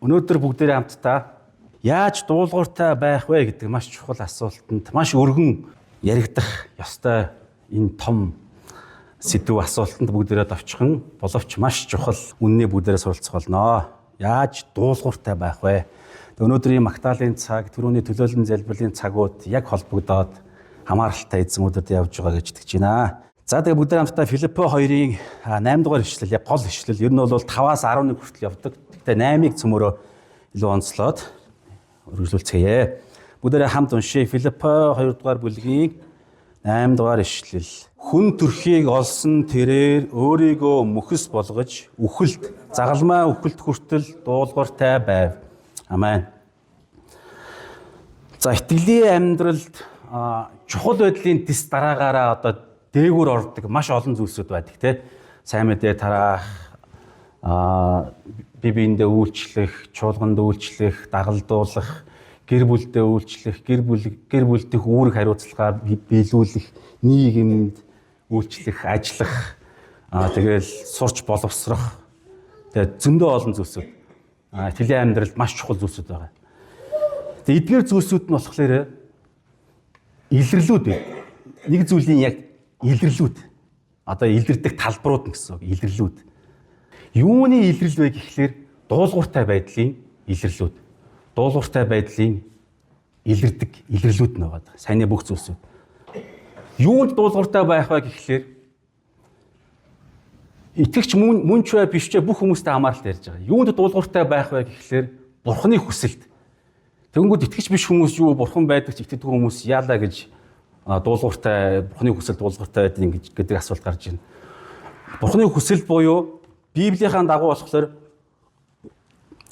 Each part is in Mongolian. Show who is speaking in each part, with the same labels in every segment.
Speaker 1: Өнөөдөр бүгдээрээ хамтдаа яаж дуулууртай байх вэ гэдэг маш чухал асуултанд маш өргөн яригдах ёстой энэ том сэдв асуултанд бүгдээрээ товчхон боловч маш чухал үнний бүгдээрээ суралцах болно. Яаж дуулууртай байх вэ? Өнөөдрийн Магдалины цаг, түрүүний төлөөлөл залбирлын цагууд яг холбогдоод хамааралтай эзэмүүдэд явж байгаа гэж итгэж байна. За тэгээ бүгдээ хамтдаа Филиппо 2-ын 8 дугаар ишлэл яг гол ишлэл. Ер нь бол 5-аас 11 хүртэл явдаг. Гэхдээ 8-ыг цөмөрөө илүү онцлоод үргэлжлүүлцгээе. Бүгдээ хамт уншия. Филиппо 2 дугаар бүлгийн 8 дугаар ишлэл. Хүн төрхийг олсон тэрээр өөрийгөө мөхс болгож үхэлд, загалмай үхэлд хүртэл дуулууртай байв. Амен. За итгэлийн амьдралд чухал байдлын дэс дараагаараа одоо дээгүүр ордог маш олон зүйлсүүд байдаг тийм. Сайн мэдээ тараах, бие биендээ үйлчлэх, чуулганд үйлчлэх, дагалдуулах, гэр бүлдээ үйлчлэх, гэр бүлдэх үүрэг хариуцлагаа биелүүлэх, нийгэмд үйлчлэх, ажиллах, тэгэл сурч боловсрох. Тэгээд зөндөө олон зүйлсүүд. Итгэлийн амьдралд маш чухал зүйлсүүд байгаа. Тэгээд эдгээр зүйлсүүд нь болохоор илэрлүүд байна. Нэг зүйлийн яг илэрлүүд. Одоо илэрдэг талбарууд нь гэсэн үг. Илэрлүүд. Юуны илэрл вэ гэхлээр дуулууртай байдлын илэрлүүд. Дуулууртай байдлын илэрдэг илэрлүүд нь байгаа. Саяны бүх зүйлсүүд. Юунд дуулууртай байх вэ гэхлээр итгэгч мөн ч биш ч бүх хүмүүстэй хамааралтай ярьж байгаа. Юунд дуулууртай байх вэ гэхлээр Бурхны хүсэлд. Тэгэнгүүт итгэгч биш хүмүүс юу Бурхан байдаг ч итгэдэг хүмүүс яалаа гэж дуулууртай Бурхны хүсэл дуулууртай байдаг гэдэг асуулт гарч байна. Бурхны хүсэл буюу Библийн дагуу болохоор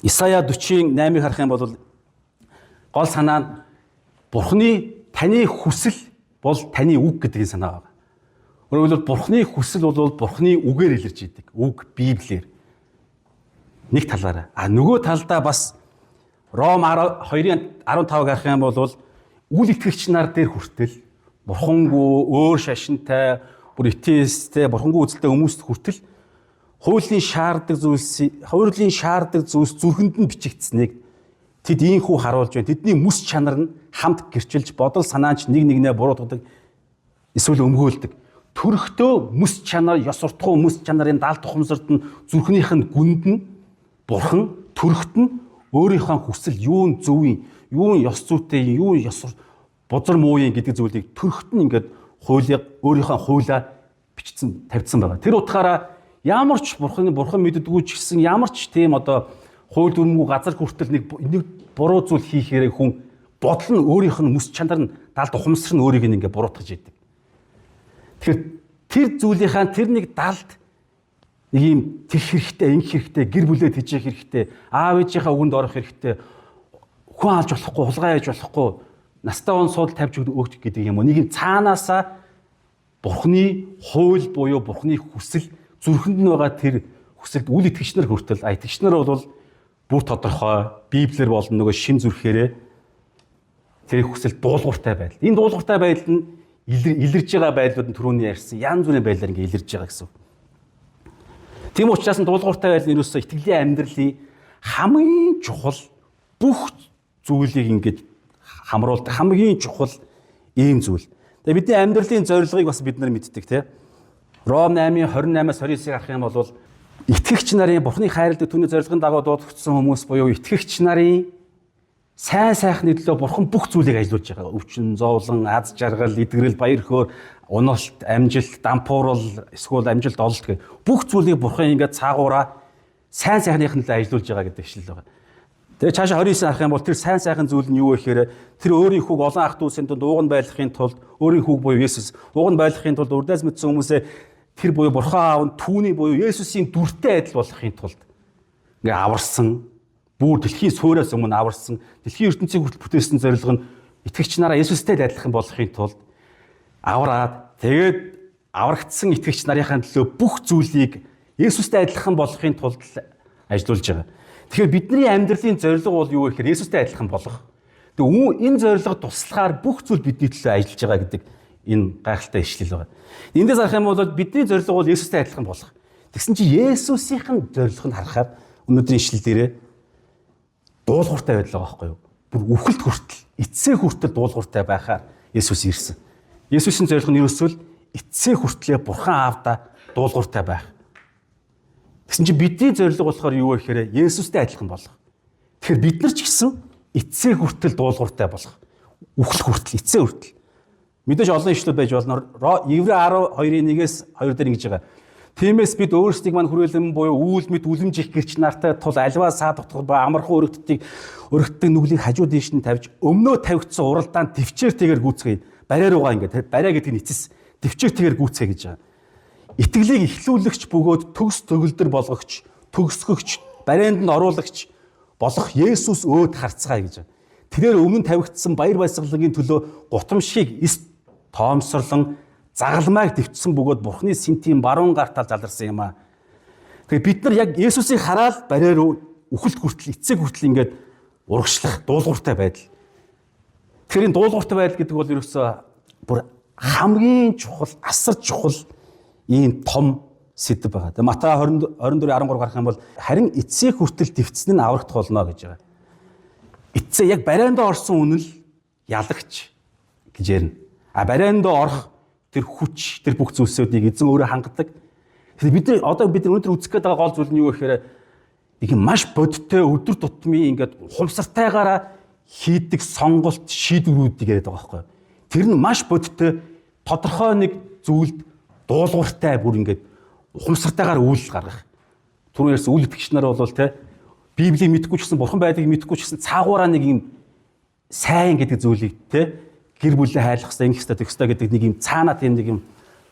Speaker 1: Исая 40:8-ыг харах юм бол гол санаа нь Бурхны таны хүсэл бол таны үг гэдгийг санаа байгаа. Өөрөөр хэлбэл Бурхны хүсэл бол Бурхны үгээр илэрж идэг. Үг Библиэр. Нэг талаараа. Нөгөө талдаа бас Ром 2:15-ыг харах юм бол үл итгэгч нар дээр хүртэл Бурхангүй өөр шашинтай, бүр этеисттэй, Бурхангүй үзэлтэй хүмүүст хүртэл хуулийн шаарддаг зүйлс зүрхэнд нь бичигдсэнийг тэд ийхүү харуулж байна. Тэдний мэс чанар нь хамт гэрчилж бодол санаач нэг нэгнээ буруутгадаг, эсвэл өмгөөлдөг. Төрхтөө мэс чанар, ёс суртахуун мэс чанарын даал тухамсарт нь зүрхнийх нь гүнд нь Бурхан, төрхт нь өөрийнхөө хүсэл, юун зөвийн, юун ёс зүйтэй, юун ёс бузар мууийн гэдэг зүйлийг төрхт нь ингээд өөрийнхөө хуулиа бичсэн, тавьдсан байгаа. Тэр утгаараа ямар ч Бурхан мэддэггүй ч гэсэн ямар ч тийм одоо хууль дүрмгүй газар хүртэл нэг буруу зүйл хийхээрээ хүн бодол нь өөрийнх нь мэс чанар нь даалд ухамсар нь өөрийг ингээ буруутгаж идэг. Тэгэхээр тэр зүйлийнхаа тэр нэг даалд нэг юм тех хэрэгтэй, инх хэрэгтэй, гэр бүлээ тэжээх хэрэгтэй, аав ээжийнхаа үгэнд орох хэрэгтэй, хүн алж болохгүй, хулгай хийж болохгүй, настай он суудал тавьж өгч гэдэг юм уу. Нэг юм цаанаасаа Бурхны хууль буюу Бурхны хүсэл зүрхэнд нь байгаа тэр хүсэлд үл итгэгч нар хүртэл итгэгч нар бол бүр тодорхой Библиэр болон нөгөө шин зүрхээрээ тэр хүсэл дуулууртай байдал. Энэ дуулууртай байдал нь илэрж байгаа байдлууд нь түрүүний ярьсан янз бүрийн байдлаар ингээ илэрж байгаа гэсэн. Тийм учраас дуулууртай байдал нь юусоо итгэлийн амьдралын хамгийн чухал бүх зүйлийг ингээд хамруулдаг хамгийн чухал ийм зүйл. Тэгээ бидний амьдралын зорилгыг бас бид нар мэддэг тийм. Ром 8:28-аас 29-ыг харах юм бол итгэгч нарын Бурхны хайрлаг түүний зорилгын дагуу дуудагдсан хүмүүс буюу итгэгч нарын сайн сайхны төлөө Бурхан бүх зүйлийг ажиллуулж байгаа. Өвчин, зовлон, аз жаргал, эдгэрэл, баяр хөөр, уналт, амжилт, дампуурал, эсвэл амжилт ололт гэх бүх зүйлийг Бурхан ингээд цаагаараа сайн сайхныхын төлөө ажиллуулж байгаа гэдэг ишлэл байгаа. Тэгээ цаашаа 29 харах юм бол тэр сайн сайхан зүйл нь юу вэ гэхээр тэр өөрийн хүүг олон ах дүүсийн дунд ууган байлгахын тулд өөрийн хүүг буюу Есүс ууган байлгахын тулд урдаас мэдсэн хүмүүсээ тэр буюу Бурхан аав нь түүний буюу Есүсийн дүртэй адил болохын тулд ингээ аварсан, бүр дэлхийн суурьаас өмнө аварсан, дэлхийн ертөнцийг хүртэл бүтээсэн зорилго нь итгэгч нараа Есүстэй адилхан болохын тулд авраад тэгээд аврагдсан итгэгч нарынхаа төлөө бүх зүйлийг Есүстэй адилхан болохын тулд ажиллуулж байгаа. Тэгэхээр бидний амьдралын зорилго бол юу вэ гэхээр Есүстэй адилхан болох. Тэгээ энэ зорилго туслахаар бүх зүйл бидний төлөө ажиллаж байгаа гэдэг энэ гайхалтай ишлэл байна. Эндээс харах юм бол бидний зорилго бол Есүстэй адилхан болох. Тэгсэн чинь Есүсийнхэн зорилго нь харахаар өнөөдрийн ишлэл дээрээ дуулууртай байдал байгаа байхгүй юу? Бүр үхэлд хүртэл, эцсээ хүртэл дуулууртай байхаар Есүс ирсэн. Есүсийн зорилго нь ерөөсөө эцсээ хүртлээр Бурхан Аавда дуулууртай байх. Тэгсэн чинь бидний зорилго болохоор юу вэ гэхээр Есүстэй адилхан болох. Тэгэхээр бид нар ч гэсэн эцсээ хүртэл дуулууртай болох. Үхэл хүртэл, эцсээ хүртэл. Мэдээж олон ишлүүд байж болно. Еврей 12:1-ээс 2 дээр ингэж байгаа. Тиймээс бид өөрсдийг мань хүрээлэн буюу үүл мэд үлэмжих гэрч нартай тул альваа саадах ба амархан өргөддөг нүглийг хажуу дээш нь тавьж өмнөө тавигдсан уралдаанд төвчээртэйгээр гүйцгээе. Бариа руугаа ингээд бариа гэдэг нь эцэс төвчээртэйгээр гүйцгээе гэж байгаа. Итгэлийг эхлүүлэгч бөгөөд төгс төгөлдөр болгогч, төгсгөгч, барианд нь оруулагч болох Есүс өөд харцгаая гэж байгаа. Тэрээр өмнө тавигдсан баяр баясгалангийн төлөө гутамшиг эс тоомсорлон загалмайг дэвчсэн бөгөөд Бурхны сэнтийн баруун гартал заларсан юм аа. Тэгээ бид нар яг Есүсийг хараад бариа руу үхэлд хүртэл, эцэг хүртэл ингээд урагшлах дуулууртай байдал. Тэгэхээр энэ дуулууртай байдал гэдэг бол ерөөсөө бүр хамгийн чухал, асар чухал ийм том сэдв байгаа. Тэгээ Матай 24:13 гарах юм бол харин эцсийг хүртэл дэвцсэн нь аврагт болно гэж байгаа. Эцсээ яг барианд орсон үнэл ялагч гэж ярина. Барианд орох тэр хүч, тэр бүх зүйлсүүдийг эзэн өөрөө хангадаг. Тэгэхээр бид нар өнөөдөр үзэх гээд байгаа гол зүйл нь юу гэхээр нэг маш бодиттой өдөр тутмын ингээд ухамсартайгаараа хийдэг сонголт, шийдвэрүүдийг яриад байгаа байхгүй юу? Тэр нь маш бодиттой тодорхой нэг зүйлд дуулууртай бүр ингээд ухамсартайгаар үйл гаргах. Түрүү ярьсан үйл итгэгч нар бол те Библийг мэдгүй ч гэсэн, Бурхан байдгийг мэдгүй ч гэсэн цаагаараа нэг юм сайн гэдэг зүйлийг те гэр бүлээ хайрлах хэрэгтэй, ингэх хэрэгтэй, тэгх хэрэгтэй гэдэг нэг юм цаанаа тийм нэг юм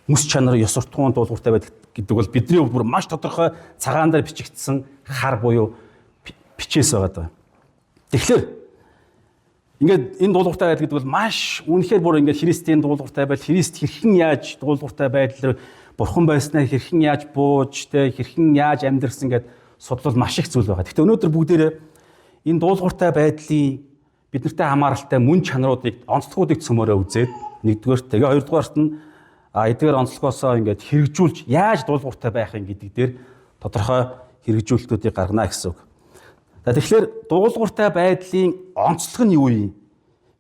Speaker 1: мэс чанар, ёс суртахуун дуулууртай байдаг гэдэг бол бидний бүр маш тодорхой цагаан дээр бичигдсэн хар буюу бичээс байгаа даа. Тэгэхээр ингээд энэ дуулууртай байдал гэдэг бол маш үнэхээр бүр ингээд Христийн дуулууртай байдал, Христ хэрхэн яаж дуулууртай байдлаар Бурхан байснаа хэрхэн яаж бууж, тэ хэрхэн яаж амьдрсан гэдэг судлал маш их зүйл байгаа. Гэхдээ өнөөдөр бүгдээрээ энэ дуулууртай байдлын биднэртэй хамааралтай мөн чанаруудыг, онцлогуудыг цөмөрөө үзээд нэгдүгээр тэгээ хоёрдугаарт нь эдгээр онцлогоосоо ингээд хэрэгжүүлж яаж дуулууртай байх юм гэдэг дээр тодорхой хэрэгжүүлэлтүүдийг гаргана гэсэн үг. Тэгэхээр дуулууртай байдлын онцлог нь юу юм?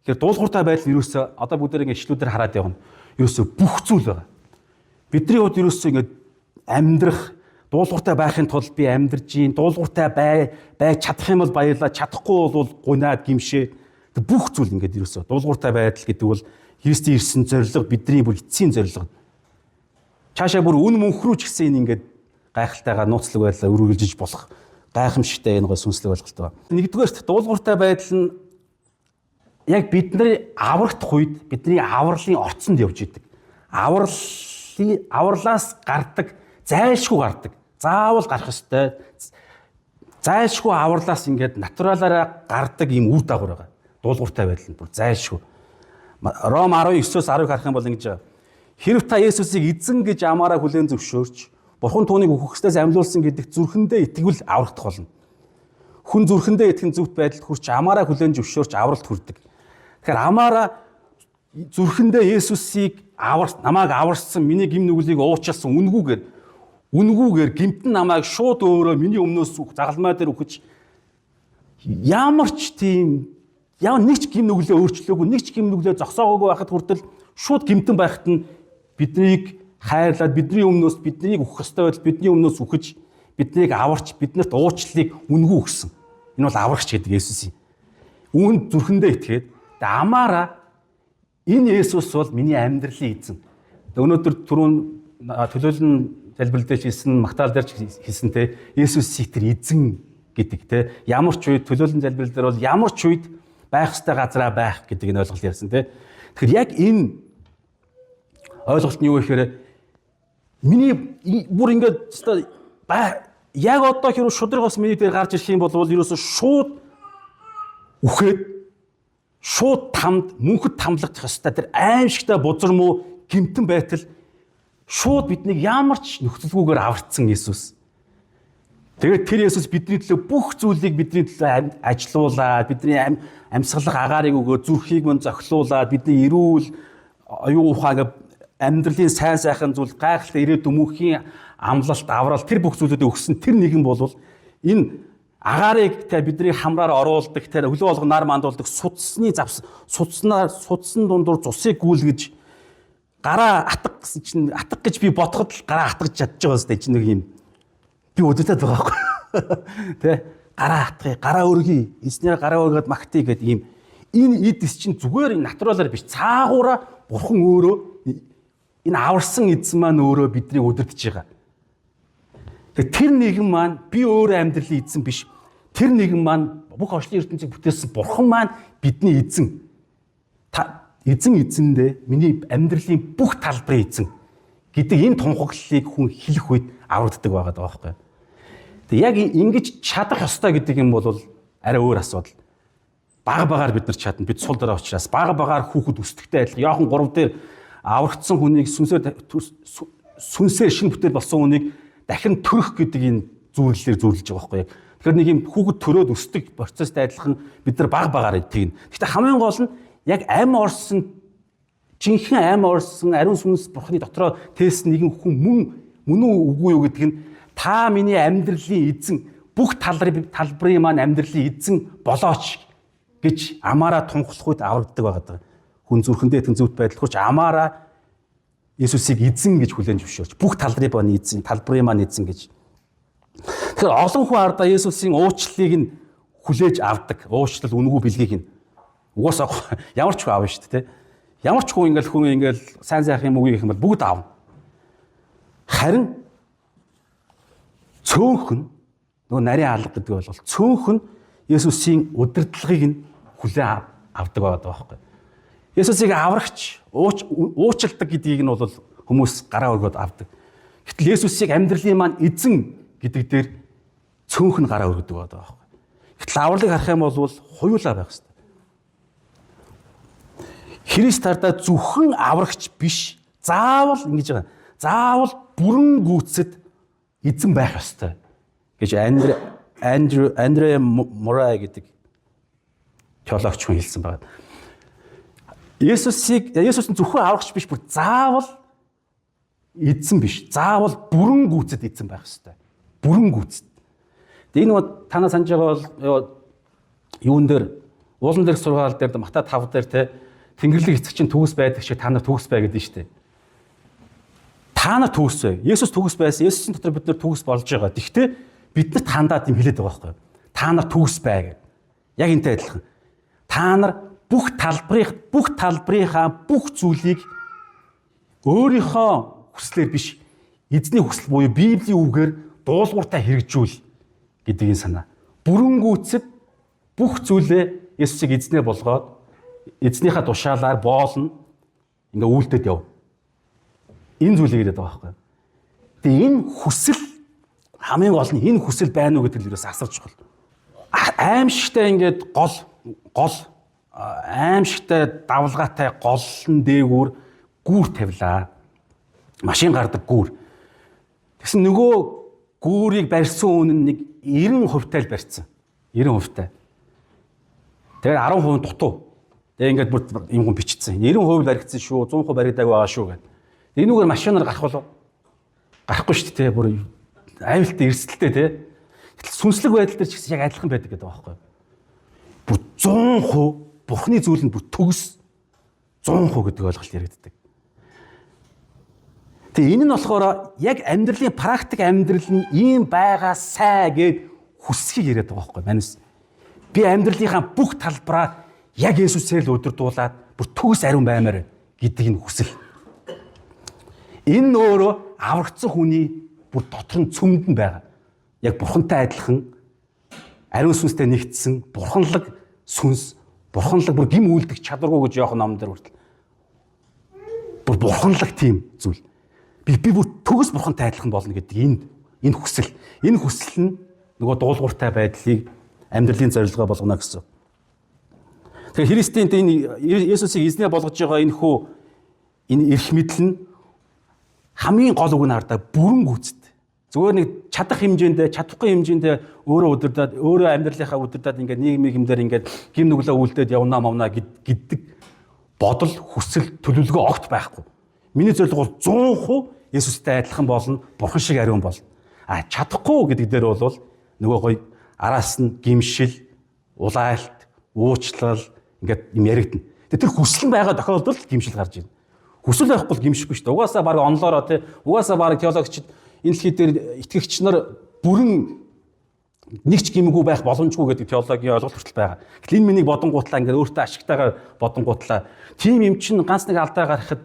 Speaker 1: Тэгэхээр дуулууртай байдал ерөөсөө одоо бүгдээр ингээд ишлүүдээр хараад явна. Ерөөсөө бүх зүйл байгаа. Бидний хувьд ерөөсөө ингээд амьдрах дуулууртай байхын тулд би амьдарж гин, дуулууртай байж чадах юм бол баярлаа, чадахгүй бол гунаад гимшээ. Бүх зүйл ингээд ерөөсөө дуулууртай байдал гэдэг бол Христийн ирсэн зорилго, бидний бүр эцсийн зорилго. Цаашаа бүр үн мөнх рүү ч гэсэн ингээд гайхалтайгаар нууцлаг байдлаар үргэлжиж болох гайхамшигтай энэ гой сүнслэг ойлголт байна. Нэгдүгээрт дуулууртай байдал нь яг бидний аврагдах үед бидний авралын орцонд явж идэг. Авралаас гардаг, зайлшгүй гардаг. Заавал гарах ёстой. Зайлшгүй авралаас ингээд натуралаараа гардаг юм үр дагавар байгаа. Дуулууртай байдал нь бүр зайлшгүй. Ром 19-өөс 10-ыг харах юм бол ингэж байгаа. Хэрв та Есүсийг эзэн гэж амаараа хүлээн зөвшөөрч, Бурхан түүнийг үхэгчдээс амьлуулсан гэдэг зүрхэндээ итгэвэл аврагдах болно. Хүн зүрхэндээ итгэн зөвхт байдалд хүрч амаараа хүлээн зөвшөөрч авралт хүрдэг. Тэгэхээр амаараа зүрхэндээ Есүсийг намайг аварсан, миний гим нүглийг уучлсан үнгүүгээр гимтэн намайг шууд өөрөө миний өмнөөс загалмай дээр үхэж ямар нэг ч гим нүглээ өөрчлөөгүй, нэг ч гим нүглээ зогсоогоогүй байхад хүртэл шууд гимтэн байхад нь биднийг хайрлаад бидний өмнөөс биднийг үхэх ёстой байдал бидний өмнөөс үхэж биднийг аварч биднэрт уучлалыг үнгүү өгсөн. Энэ бол аврагч гэдэг Есүс юм. Үүнд зүрхэндээ итгээд амаараа энэ Есүс бол миний амьдралын эзэн. Өнөөдөр түрүүн төлөөлөн залбирлдэж хэлсэн, магтаал дээр хэлсэн те Есүсийг тэр эзэн гэдэг те ямар ч үед төлөөлөн залбирал дээр бол ямар ч үед байх ёстой газараа байх гэдэг энэ ойлголт ярьсан те. Тэгэхээр яг энэ ойлголт нь юу гэхээр миний бүр ингээд яг одоо хэрэг шудрагаас миний дээр гарч ирэх юм бол ерөөсөө шууд үхээд шууд мөнхөд тамлагдах ёстой тэр аимшигтай бузар муу гэмтэн байтал шууд биднийг ямар ч нөхцөлгүйгээр аварцсан Есүс. Тэгээд тэр Есүс бидний төлөө бүх зүйлийг бидний төлөө ажилуулаад, бидний амьсгалах агаарыг өгөө, зүрхийг мөн зохилуулаад, бидний эрүүл, оюун ухааг амьдралын сайн сайхан зүйл, гайхалтай ирээдүйн мөнхийн амлалт, аврал тэр бүх зүйлүүдийг өгсөн тэр нэгэн бол энэ агаарыг те бидний хамраар оруулдаг те хөлөө болгон нар мандуулдаг судасны судсан дундуур цусыг гүйлгэж гараа атга гэсэн чинь атга гэж би бодоход л гараа атгаж чадж байгаа сте чинь нэг юм би өдөртөд байгаа байхгүй те гараа атгая гараа өргөе эзнээр гараа өргөд магтъя гэдэг ийм энэ эдс чинь зүгээр натуралаар биш цаагаараа бурхан өөрөө энэ аварсан эзэн маань өөрөө биднийг өдөртөж байгаа. Тэгэхээр тэр нэгэн маань би өөрөө амьдралын эзэн биш. Тэр нэгэн маань бүх орчлын ертөнцийг бүтээсэн бурхан маань бидний эзэн. Эзэндээ миний амьдралын бүх талбарын эзэн гэдэг энэ тунхаглалыг хүн хэлэх үед аврагддаг байгаа байхгүй. Тэгээ яг ингэж чадах ёстой гэдэг юм бол арай өөр асуудал. Бага багаар бид нар чадна. Бид сул дорой учраас бага багаар хүүхэд өсдөгтэй адилхан. Яохан 3 дээр аврагдсан хүнийг сүнсээр шинэ бүтээл болсон хүнийг дахин төрөх гэдэг энэ зүйлээр зөвлөж байгаа байхгүй. Тэгэхээр нэг юм хүүхэд төрөөд өсдөг процесстэй адилхан бид нар бага багаар тэгнэ. Гэхдээ хамгийн гол нь яг ам орсон жинхэнэ ам орсон ариун сүнс бурхны дотроо тээсэн нэгэн хүн мөн үү үгүй юу гэдэг нь та миний амьдралын эзэн бүх талбарын маань амьдралын эзэн болооч гэж амаараа тунхлах үед аврагддаг байгаа. Хүн зүрхэндээ итгэн зөвхт байдал хүрч амаараа Есүсийг эзэн гэж хүлээн зөвшөөрч бүх талбарын маань эзэн гэж. Тэгэхээр олон хүн ардаа Есүсийн уучлалыг нь хүлээж авдаг. Уучлал үнэгүй бэлгийг нь угаасаа ямар ч хүн аавна шүү дээ. Ямар ч хүн ингээл сайн сайхан юм үгүй гэх юм бол бүгд аавна. Харин цөөхөн нөгөө нарийн алга гэдэг бол цөөхөн Есүсийн удирдлагыг нь хүлээн авдаг байгаа байхгүй. Есүсийг аврагч уучладаг гэдгийг нь бол хүмүүс гараа өргөд авдаг. Гэтэл Есүсийг амьдралын маань эзэн гэдэг дээр цөөхөн гараа өргөдөг байгаа байхгүй. Гэтэл авралыг харах юм бол хуйлаа байх хэрэгтэй. Христ тардаа зөвхөн аврагч биш, заавал ингэж байгаа. Заавал бүрэн гүйцэд эзэн байх ёстой гэж Андре Морай гэдэг теологч хүн хэлсэн байна. Есүсийн зөвхөн аврагч биш, бүр заавал эзэн биш. Заавал бүрэн гүйцэд эзэн байх ёстой. Бүрэн гүйцэд. Энэ нь танаа санаж байгаа бол юун дээр уулан дээрх сургаал дээр Матай 5 дээр те Тэнгэрлэг эцэг чинь төгс байдаг шиг та нар төгс бай гэдэг нь шүү дээ. Та нар төгс бай. Есүс төгс байсан. Есүсийн дотор бид нар төгс болж байгаа. Гэхдээ биднэрт хандаад юм хэлээд байгаа байхгүй юу? Та нар төгс бай гэх. Яг энтэй адилхан. Та нар бүх талбарынхаа бүх зүйлийг өөрийнхөө хүслээр биш, эзний хүсэл буюу Библийн үгээр дуулууртаа хэрэгжүүл гэдгийг санаа. Бүрэн гүйцэд бүх зүйлээ Есүсийг эзнээ болгоод эзнийхээ тушаалаар боолно. Ингээ үйлдэлд яв. Энэ зүйлийг яриад байгаа байхгүй. Тэгээ энэ хүсэл хамгийн гол нь энэ хүсэл байна уу гэдэг л ерөөс асарч байгаа. Аимшигтай ингээд гол аимшигтай давлгаатай голн дээгүүр гүүр тавилаа. Машин гардаг гүүр. Тэгсэн нөгөө гүүрийг барьсан хүн нэг 90% л барьсан. 90%. Тэгээд 10% дутуу. Тэгээ ингээд бүр юм хүн бичсэн. 90% баригдсан шүү, 100% баригдаг байгаа шүү гэдэг. Энүүгээр машинаар гарах болов. Гарахгүй шүү дээ, бүр аймалтай эрсдэлтэй тий. Гэтэл сүнслэг байдал дээр ч гэсэн яг адилхан байдаг гэдэг байгаа байхгүй. Бүр 100% Бурхны зүйл нь бүр төгс 100% гэдэг ойлголт яригддаг. Тэгээ энэ нь болохоор яг амьдралын практик амьдрал нь ийм байгаа сай гэд хүсхийг яриад байгаа байхгүй манайс. Би амьдралынхаа бүх талбараа яг Есүсээр л өдөрдуулаад бүр төгс ариун баймаар гэдгийг нь хүсэл. Энэ өөрөө аврагдсан хүний бүр дотор нь цөмд нь байгаа. Яг Бурхантай адилхан ариун сүнстэй нэгдсэн бурханлаг сүнс, бурханлаг бүр гим үйлдэх чадваргүй гэж Иохан номон дээр хүртэл. Бүр бурханлаг тийм зүйл. Би бүр төгс бурхантай адилхан болно гэдэг энэ хүсэл. Энэ хүсэл нь нөгөө дуулууртай байдлыг амьдралын зорилгоо болгоно гэсэн. Тэгэхээр Христийн энэ Есүсийг эзнээ болгож байгаа энэ эрх мэдэл нь хамгийн гол үг нь хардаа бүрэн гүйцэд. Зүгээр нэг чадах хэмжээндээ, чадахгүй хэмжээндээ өөрөө удирдаад, өөрөө амьдралынхаа удирдаад ингээд нийгмийн хэмдээр ингээд гим нүглээ үлдээд явнаа мавнаа гэдэг бодол, хүсэл, төлөвлөгөө огт байхгүй. Миний зорилго бол 100% Есүстэй адилхан болно, Бурхан шиг ариун болно. Чадахгүй гэдэг дээр бол нөгөө гоё араас нь гимшил, улаалт, уучлал ингээд юм яригдана. Тэр хүсэл байгаа тохиолдолд гимшил гарч ирнэ. Хүсэл байхгүй бол гимшихгүй шүү дээ. Угаасаа баг онлоороо тий. Угаасаа баг теологчид энэ дэлхий дээр итгэгч нар бүрэн нэг ч гимгүй байх боломжгүй гэдэг теологийн ойлголт хүртэл байгаа. Гэтэл энэ миний бодонгуутлаа ингээд өөртөө ашигтайгаар бодонгуутлаа тийм юм чинь ганц нэг алдаа гарахад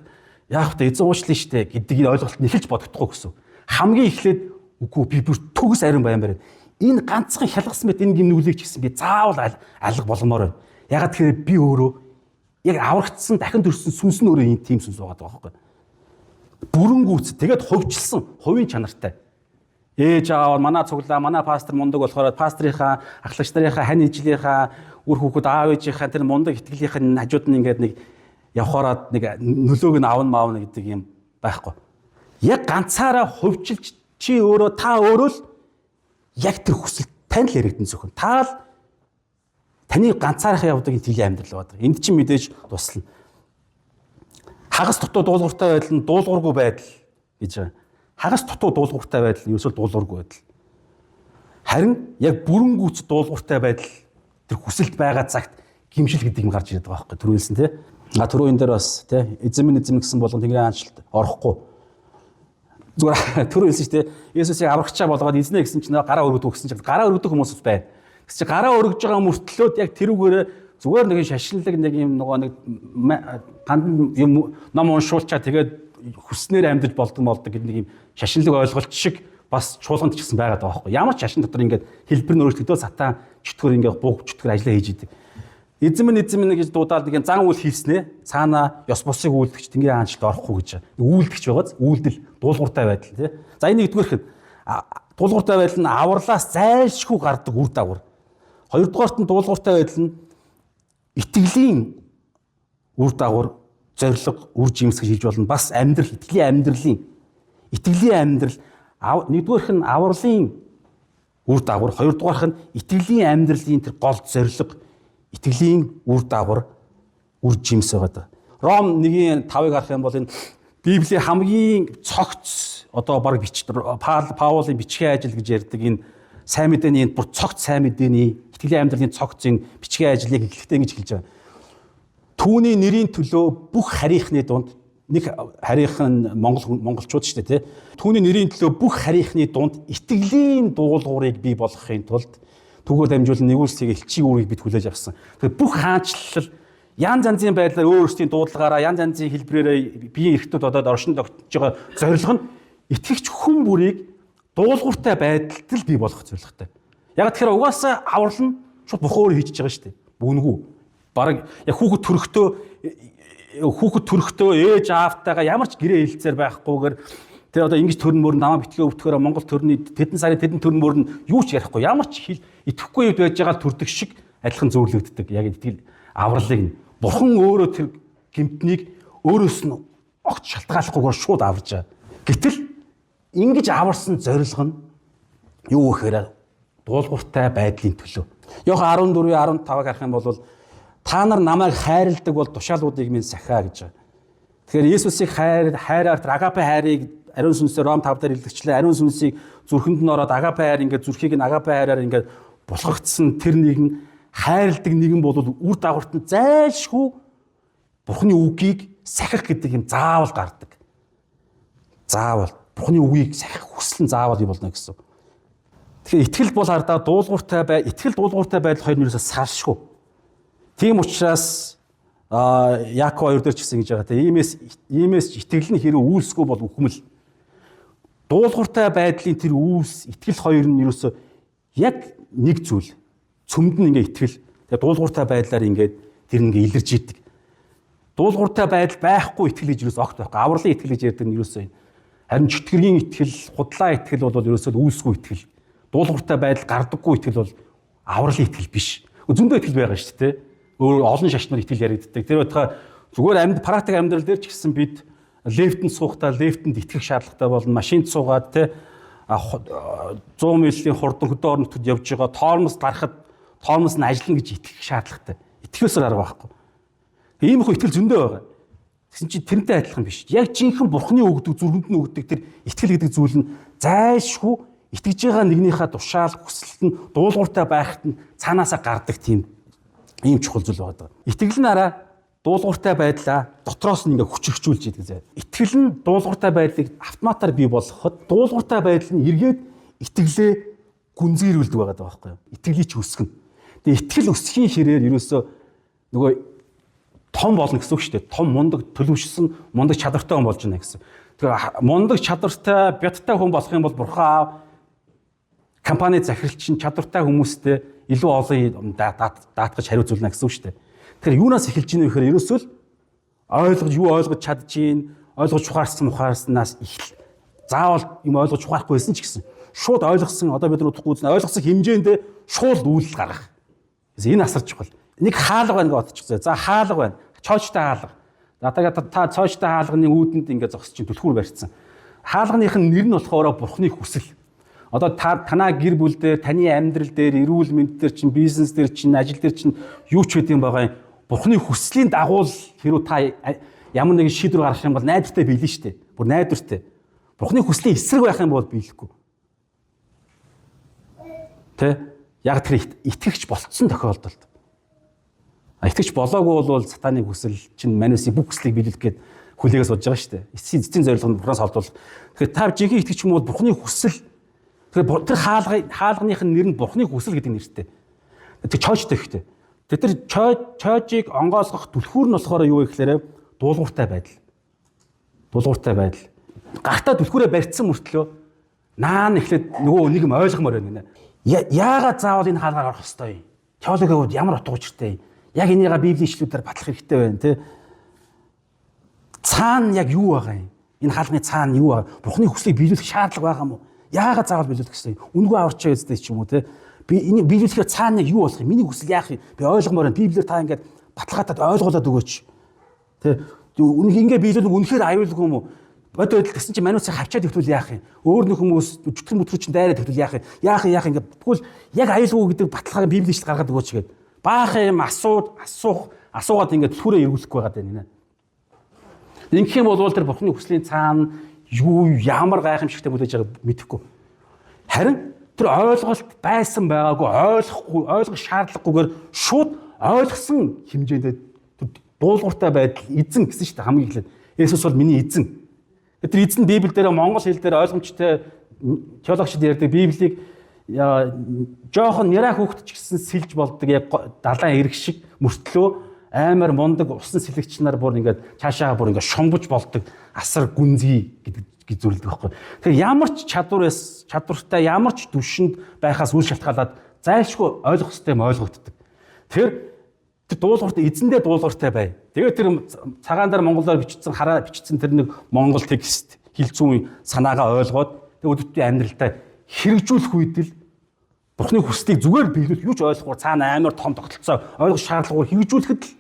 Speaker 1: яах вэ эзэн уучлаа штэ гэдэг энэ ойлголт нь эхэлж бодогдохгүй гэсэн. Хамгийн эхлээд үгүй би бүр төгс ариун баймаар байна. Энэ ганцхан хялгасан мэт энэ гимнүглийг ч гэсэн би заавал алга боломоор байна. Ягаад тэгэхээр би өөрөө яг аврагдсан дахин төрсөн сүнс нь өөрөө энэ тийм сүнс байгаа байхгүй. Бүрэнгүүц тэгээд хувьчилсан хувийн чанартай. Ээж аав манай цуглаа манай пастор мундаг болохоор пастрынхаа ахлагч нарынхаа хань ижлийнхаа үр хүүхэд аав ээжийнхаа тэр мундаг итгэлийнхэн хажууд нь ингээд нэг явхаараад нэг нөлөөг нь аавна гэдэг юм байхгүй. Яг ганцаараа хувьчилж чи өөрөө та өөрөө л яг тэр хүсэл тань л яригдэн зөвхөн. Та л таны ганцаараа явдаг итгэлийн амьдрал байдаг. Энд чинь мэдээж туслана. Хагас дутуу дуулууртай байдал нь дуулуургүй байдал гэж байгаа. Хагас дутуу дуулууртай байдал нь ерөөсөө дуулуургүй байдал. Харин яг бүрэнгүүц дуулууртай байдал тэр хүсэлт байгаа цагт гимшил гэдэг юм гарч ирээд байгаа байхгүй түрүүлсэн тий. Түрүү энэ дээр бас тий эзэм гэсэн болгон Тэнгэрийн хаанчлалд орохгүй. Зүгээр түрүүлсэн шүү дээ. Есүсийг аврагчаа болгоод эзнэ гэсэн чинь гараа өргөдөг гэсэн чинь гараа өргөдөг хүмүүс байна. Гэвч чи гараа өргөж байгаа мөртлөөд яг тэрүүгээр зүгээр нэг шашинлаг нэг юм нөгөө нэг гандан юм ном уншуулчаа тэгээд хүснээр амьдж болдог гэдэг нэг юм шашинлаг ойлголт шиг бас чуулганд ч гэсэн байгаад байгаа байхгүй. Ямар ч шашин дотор ингээд хэлбэр нь өөрчлөгдөө сатан чөтгөр ингээд бууг чөтгөр ажиллаа хийж идэг. Эзэм нь гэж дуудаад нэг зан үйл хийснэ. Цаана ёс бусыг үйлдэгч Тэнгэрийн хаанчлалд орохгүй гэж. Үйлдэгч байгааз үйлдэл дуулууртай байдал тий. За энийг нэгдүгээрх нь дуулууртай байдал нь авралаас зайлшгүй гардаг үр дагавар. Хоёрдугаарт нь дуулууртай байдал нь итгэлийн үр дагавар, зориг, үр жимс гэж хэлж болно. Бас амьдрал, итгэлийн амьдрал нэгдүгээрх нь авралын үр дагавар, хоёрдугаарх нь итгэлийн амьдралын тэр гол зориг, итгэлийн үр дагавар, үр жимс байгаа. Ром 1:5-ыг харах юм бол энэ Библийн хамгийн цогц одоо баг Паулын бичгийн ажил гэж ярьдаг энэ сайн мэдээний энэ бүр цогц сайн мэдээний итгэлийн амьдралын цогцын бичгийн ажлыг эхлэхдээ ингэж хэлж байгаа. Түүний нэрийн төлөө бүх харийнхны дунд нэг харийнхан монголчууд шүү дээ тий. Түүний нэрийн төлөө бүх харийнхны дунд итгэлийн дуулуурыг бий болгохын тулд түгэл дамжуулан нэгүүлсийг элчийн үүргийг бид хүлээж авсан. Тэгэхээр бүх хаанчлал янз янзын байдлаар өөрсдийн дуудлагаараа янз янзын хэлбэрээр биеийн эрхтүүд одоод оршин тогтж байгаа зорилго нь итгэгч хүн бүрийг дуулууртай байдалд л бий болгох зорилготой. Яг тэгэхээр угаасаа аврал нь шууд бухуу өөрөө хийж байгаа шүү дээ. Бүгнгүй. Бараг яг хүүхэд төрөхдөө ээж аавтайгаа ямар ч гэрээ хэлцээр байхгүйгээр тэр одоо ингэж төрн мөрөнд намаа битгээ өвтгөхөөр Монгол төрний тэдэн сарын тэдэн төрн мөрөнд юу ч ярихгүй ямар ч итгэхгүй үед байж байгаа төрдөг шиг адилхан зөөрлөгддөг. Яг итгэл авралыг бурхан өөрөө тэр гэмтнийг өөрөөс нь огт шалтгааллахгүйгээр шууд аварж байгаа. Гэтэл ингэж аварсан зорилго нь юу гэхээр дуулууртай байдлын төлөө. Иохан 14:15-ыг харах юм бол та нар намайг хайрладаг бол тушаалуудыг минь сахиа гэж байгаа. Тэгэхээр Есүсийг хайраар тэр агапе хайрыг ариун сүнсээр Ром 5 дээр илэрчлээ. Ариун сүнсийг зүрхэнд нь ороод агапе хайр ингээд зүрхийг нь агапе хайраар ингээд булгагдсан тэр нэгэн хайрладаг нэгэн бол үр дагаварт нь зайлшгүй Бурхны үгийг сахих гэдэг юм заавал гардаг. Заавал Бурхны үгийг сахих хүсэл нь заавал юм болно гэсэн. Тэгэхээр итгэл бол хардаа итгэл дуулууртай байдал хоёр нь юусаа салшгүй. Тийм учраас Яаков 2 дээр ч гэсэн гэж байгаа тийм иймээс итгэл нь хэрэв үйлсгүй бол үхмэл. Дуулууртай байдлын тэр үйлс итгэл хоёр нь юусаа яг нэг зүйл. Цөмд нь ингээ итгэл. Тэгээ дуулууртай байдлаар ингээд тэр ингээ илэрж идэг. Дуулууртай байдал байхгүй итгэл гэж юус огт байхгүй. Авралын итгэл гэж ярьдаг нь юусаа юм. Харин чөтгөрийн итгэл, худлаа итгэл бол юусаа үйлсгүй итгэл. Дуулууртай байдал гардаггүй итгэл бол авралын итгэл биш. Зөндөө итгэл байгаа шүү дээ. Өөр олон шашнаар итгэл яригддаг. Тэр утгаа зүгээр практик амьдрал дээр ч гэсэн бид лифтэнд суухдаа лифтэнд итгэх шаардлагатай болно. Машинд суугаад те 100 милийн хурдан хөдөө орнотод явж байгаа тоормос гарахад тоормос нь ажиллана гэж итгэх шаардлагатай. Итгэхөөсөр арга байхгүй. Ийм их итгэл зөндөө байгаа. Тэгсэн чинь тэрнтэй адилхан биш. Яг жинхэнэ Бурхны өгдөг зүрхэнд нь өгдөг тэр итгэл гэдэг зүйл нь зайлшгүй итгэж байгаа нэгнийхээ тушаал хүсэлт нь дуулууртай байхад нь цаанаасаа гардаг тийм ийм чухал зүйл байдаг. Итгэл нь араа дуулууртай байдлаа дотроос нь ингээ хүчрхжүүлж идэг зэ. Итгэл нь дуулууртай байдлыг автоматар бий болгоход дуулууртай байдал нь эргээд итгэлээ гүнзгийрүүлдэг байгаа байхгүй юу? Итгэлийг ч өсгөн. Тэгээ итгэл өсөхийн хэрээр ерөөсөө нөгөө том болно гэсэн үг шүү дээ. Том мундаг төлөвшсөн мундаг чадвартай хүн болж байна гэсэн. Тэгэхээр мундаг чадвартай бяттай хүн болох юм бол бурхан компани захиралчин чадвартай хүмүүстэй илүү олон даатгаж хариуцуулна гэсэн үг шүү дээ. Тэгэхээр юунаас эхэлж ийнэ вэ гэхээр ерөөсөө л ойлгож чадж ийн, ойлгож ухаарснаас эхэл. Заавал юм ойлгож ухаарахгүйсэн ч гэсэн шууд ойлгосон одоо бид нар удахгүй үзэн ойлгосон хэмжээндээ шууд үйлдэл гаргах. Энэ асар чухал. Нэг хаалга байна гэж бодчихсон. За хаалга байна. Цоочтой хаалга. Та цоочтой хаалганы үүдэнд ингээд зогсож чинь түлхүүр барьцсан. Хаалганых нь нэр нь болохоор Бурхны хүсэл. Одоо танаа гэр бүл дээр, таны амьдрал дээр, эрүүл мэнд дээр чинь, бизнес дээр чинь, ажил дээр чинь юу ч хэдэм байгаа юм. Бурхны хүслийн дагуу хэрүү та ямар нэгэн шийдвэр гаргах юм бол найдвартай биелнэ шүү дээ. Бүр найдвартай. Бурхны хүслийн эсрэг байх юм бол биелэхгүй. Тэ? Яг тэр итгэгч болцсон тохиолдолд. Итгэгч болоогүй бол сатананы хүсэл чинь манайсыг бүх хүслийг биелүүлэх гээд хүлээгээс болж байгаа шүү дээ. Эцсийн зорилго нь Бурханаас холдуулах. Тэгэхээр та жинхэнэ итгэгч юм бол Бурхны хүсэл тэр хаалганых нь нэр нь Бурхны хүсэл гэдэг нэртэй. Тэр чойчтой ихтэй. Тэр чойжийг онгойлгох түлхүүр нь болохоор юу вэ гэхээр дуулууртай байдал. Дуулууртай байдал. Гартаа түлхүүрээ барьцсан мөртлөө наан эхлээд нөгөө нэг юм ойлгомоор байна. Яагаад заавал энэ хаалгаар орох ёстой юм? Теологиуд ямар утга учиртай юм? Яг энийгээ Библийн ишлүүдээр батлах хэрэгтэй байна, тэ? Цаана яг юу байгаа юм? Энэ хаалганы цаана юу байгаа? Бурхны хүслийг биелүүлэх шаардлага байгаа юм уу? Яагаад заавал биелүүлэх ёстой юм? Үнгүй аварчаа гэдэг ч юм уу, тэ? Би энэ биелүүлэхээр цаана яг юу болох юм? Миний хүсэл яах юм? Би ойлгомоор байна. Библиэр та ингээд баталгаатад ойлгуулад өгөөч. Тэ? Ингээ биелүүлэх үнэхээр аюулгүй юм уу? Бодоод гэсэн чинь манайсаа хавчаад ихтүүл яах юм? Өөр нэг хүмүүс өчтөр мөтрүү чинь дайраад ихтүүл яах юм? Яах ингээд тэгвэл яг аюулгүй гэдэг баталгааг Библийн шил гаргаад өгөөч гээд баах юм асуугаад ингээд түрээ эргүүлэхгүй байгаа даа нэ. Ингэх юм бол тэр Бурхны хүслийн цаана юу ямар гайхамшигтай бүлээж байгааг мэдэхгүй. Харин тэр ойлголт байсан байгаагүй ойлгох шаардлагагүйгээр шууд ойлгосон хэмжээнд дуулууртай байдал эзэн гэсэн шүү дээ хамгийн эхлээд. Есүс бол миний эзэн. Тэр эзэн Библиэл дээр монгол хэл дээр ойлгомжтой теологчид ярьдаг Библийг жоохон няраа хүүхэд ч гэсэн сэлж болдог яг далайн эрг шиг мөртлөө аймаар мундаг усан сэлэгч нар бүр ингээд цаашаа бүр ингээд шомбож болдог асар гүнзгий гэдэг зүйлдэг байхгүй. Тэгэхээр ямар ч чадвартай ямар ч түвшинд байхаас үл шалтгаалаад зайлшгүй ойлгох хэрэгтэй юм ойлгогддог. Тэр дуулууртай эзэндээ дуулууртай бай. Тэгээд тэр цагаан дээр монголоор бичсэн тэр нэг монгол текст хилцүүн санаагаа ойлгоод өдөртөө амьдралдаа хэрэгжүүлэх үед л Бурхны хүслийг зүгээр биелүүл юу ч ойлгохгүй цаана амар том тогтолцоо ойлгох шаардлагагүй хэрэгжүүлэхэд л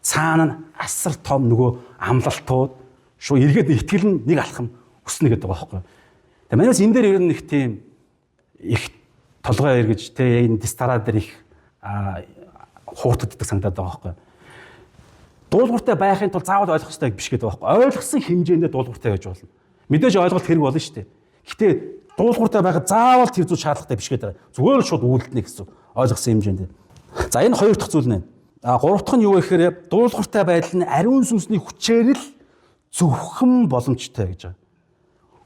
Speaker 1: цаана нь асар том нөгөө амлалтууд шуу эргээд итгэл нь нэг алхам өснө гэдэг байгаа байхгүй. Тэгээ манайс энэ дээр ер нь их тийм их толгой эргэж тэ энэ дистараа дээр их хууртагддаг санагдаад байгаа байхгүй. Дуулууртай байхын тулд заавал ойлгох хэрэгтэй биш гэдэг байхгүй. Ойлгосон хэмжээндээ дуулууртай байж болно. Мэдээж ойлголт хэрэг болно шүү дээ. Гэтэ дуулууртай байхад заавал тэр зүйл шаардлагатай биш гэдэг. Зүгээр л шууд үйлдэлнэ гэсэн ойлгосон хэмжээндээ. За энэ хоёр дахь зүйл нэ. Гурав дахь нь юу вэ гэхээр дуулууртай байдал нь ариун сүнсний хүчээр л зөвхөн боломжтой гэж байгаа.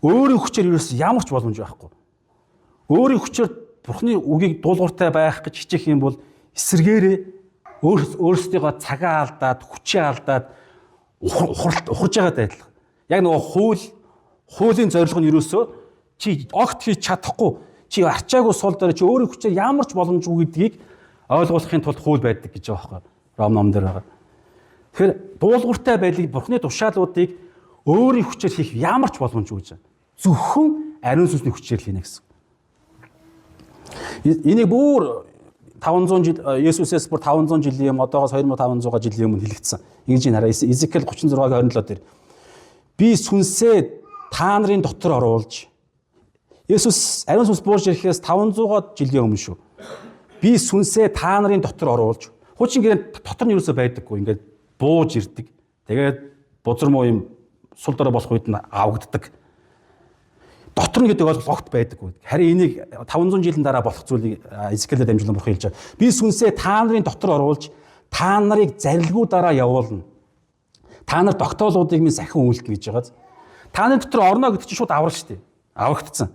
Speaker 1: Өөрийн хүчээр ерөөс ямар ч боломж байхгүй. Өөрийн хүчээр Бурхны үгийг дуулууртай байх гэж хичээх юм бол эсэргээрээ өөрсдийнхөө цагаа алдаад, хүчээ алдаад ухарж байгаа адилхан. Яг нөгөө хуулийн зорилго нь ерөөсөө чи огт хийж чадахгүй, чи арчаагүй сул дээр чи өөрийн хүчээр ямар ч боломжгүй гэдгийг ойлгуулахын тулд хууль байдаг гэж байгаа байхгүй. Ром ном дээр байгаа. Тэгэхээр дуулууртай байдлыг Бурхны тушаалуудыг өөрийн хүчээр хийх ямар ч боломжгүй гэж байна. Зөвхөн ариун сүнсний хүчээр л хийнэ гэсэн. Энийг бүр 500 жил Есүсээс бүр 500 жилийн юм одоогоос 2500 жилийн өмнө хэлэгдсэн. Ингэж хараа Изекэл 36-гийн 27 дээр би сүнсээ та нарын дотор оруулж Есүс ариун сүнс буурж ирэхээс 500 жилийн өмнө шүү. Би сүнсээ та нарын дотор оруулж хуучин гэрээ дотор нь юусоо байдаггүй ингээд бууж ирдэг. Тэгээд бузар муу юм сул дорой болох үед нь авагддаг. дотор нь гэдэг ойлголт огт байдаггүй. Харин энийг 500 жилийн дараа болох зүйлийг Изекиэлээр дамжуулан бурхан хэлж байгаа. Би сүнсээ та нарын дотор оруулж та нарыг зарилгуудаараа явуулна. Та нар тогтоолуудыг минь сахин үйлдэнэ гэж байгаа. Та нарын дотор орно гэдэг чинь шууд аврал шүү дээ. Аврагдсан.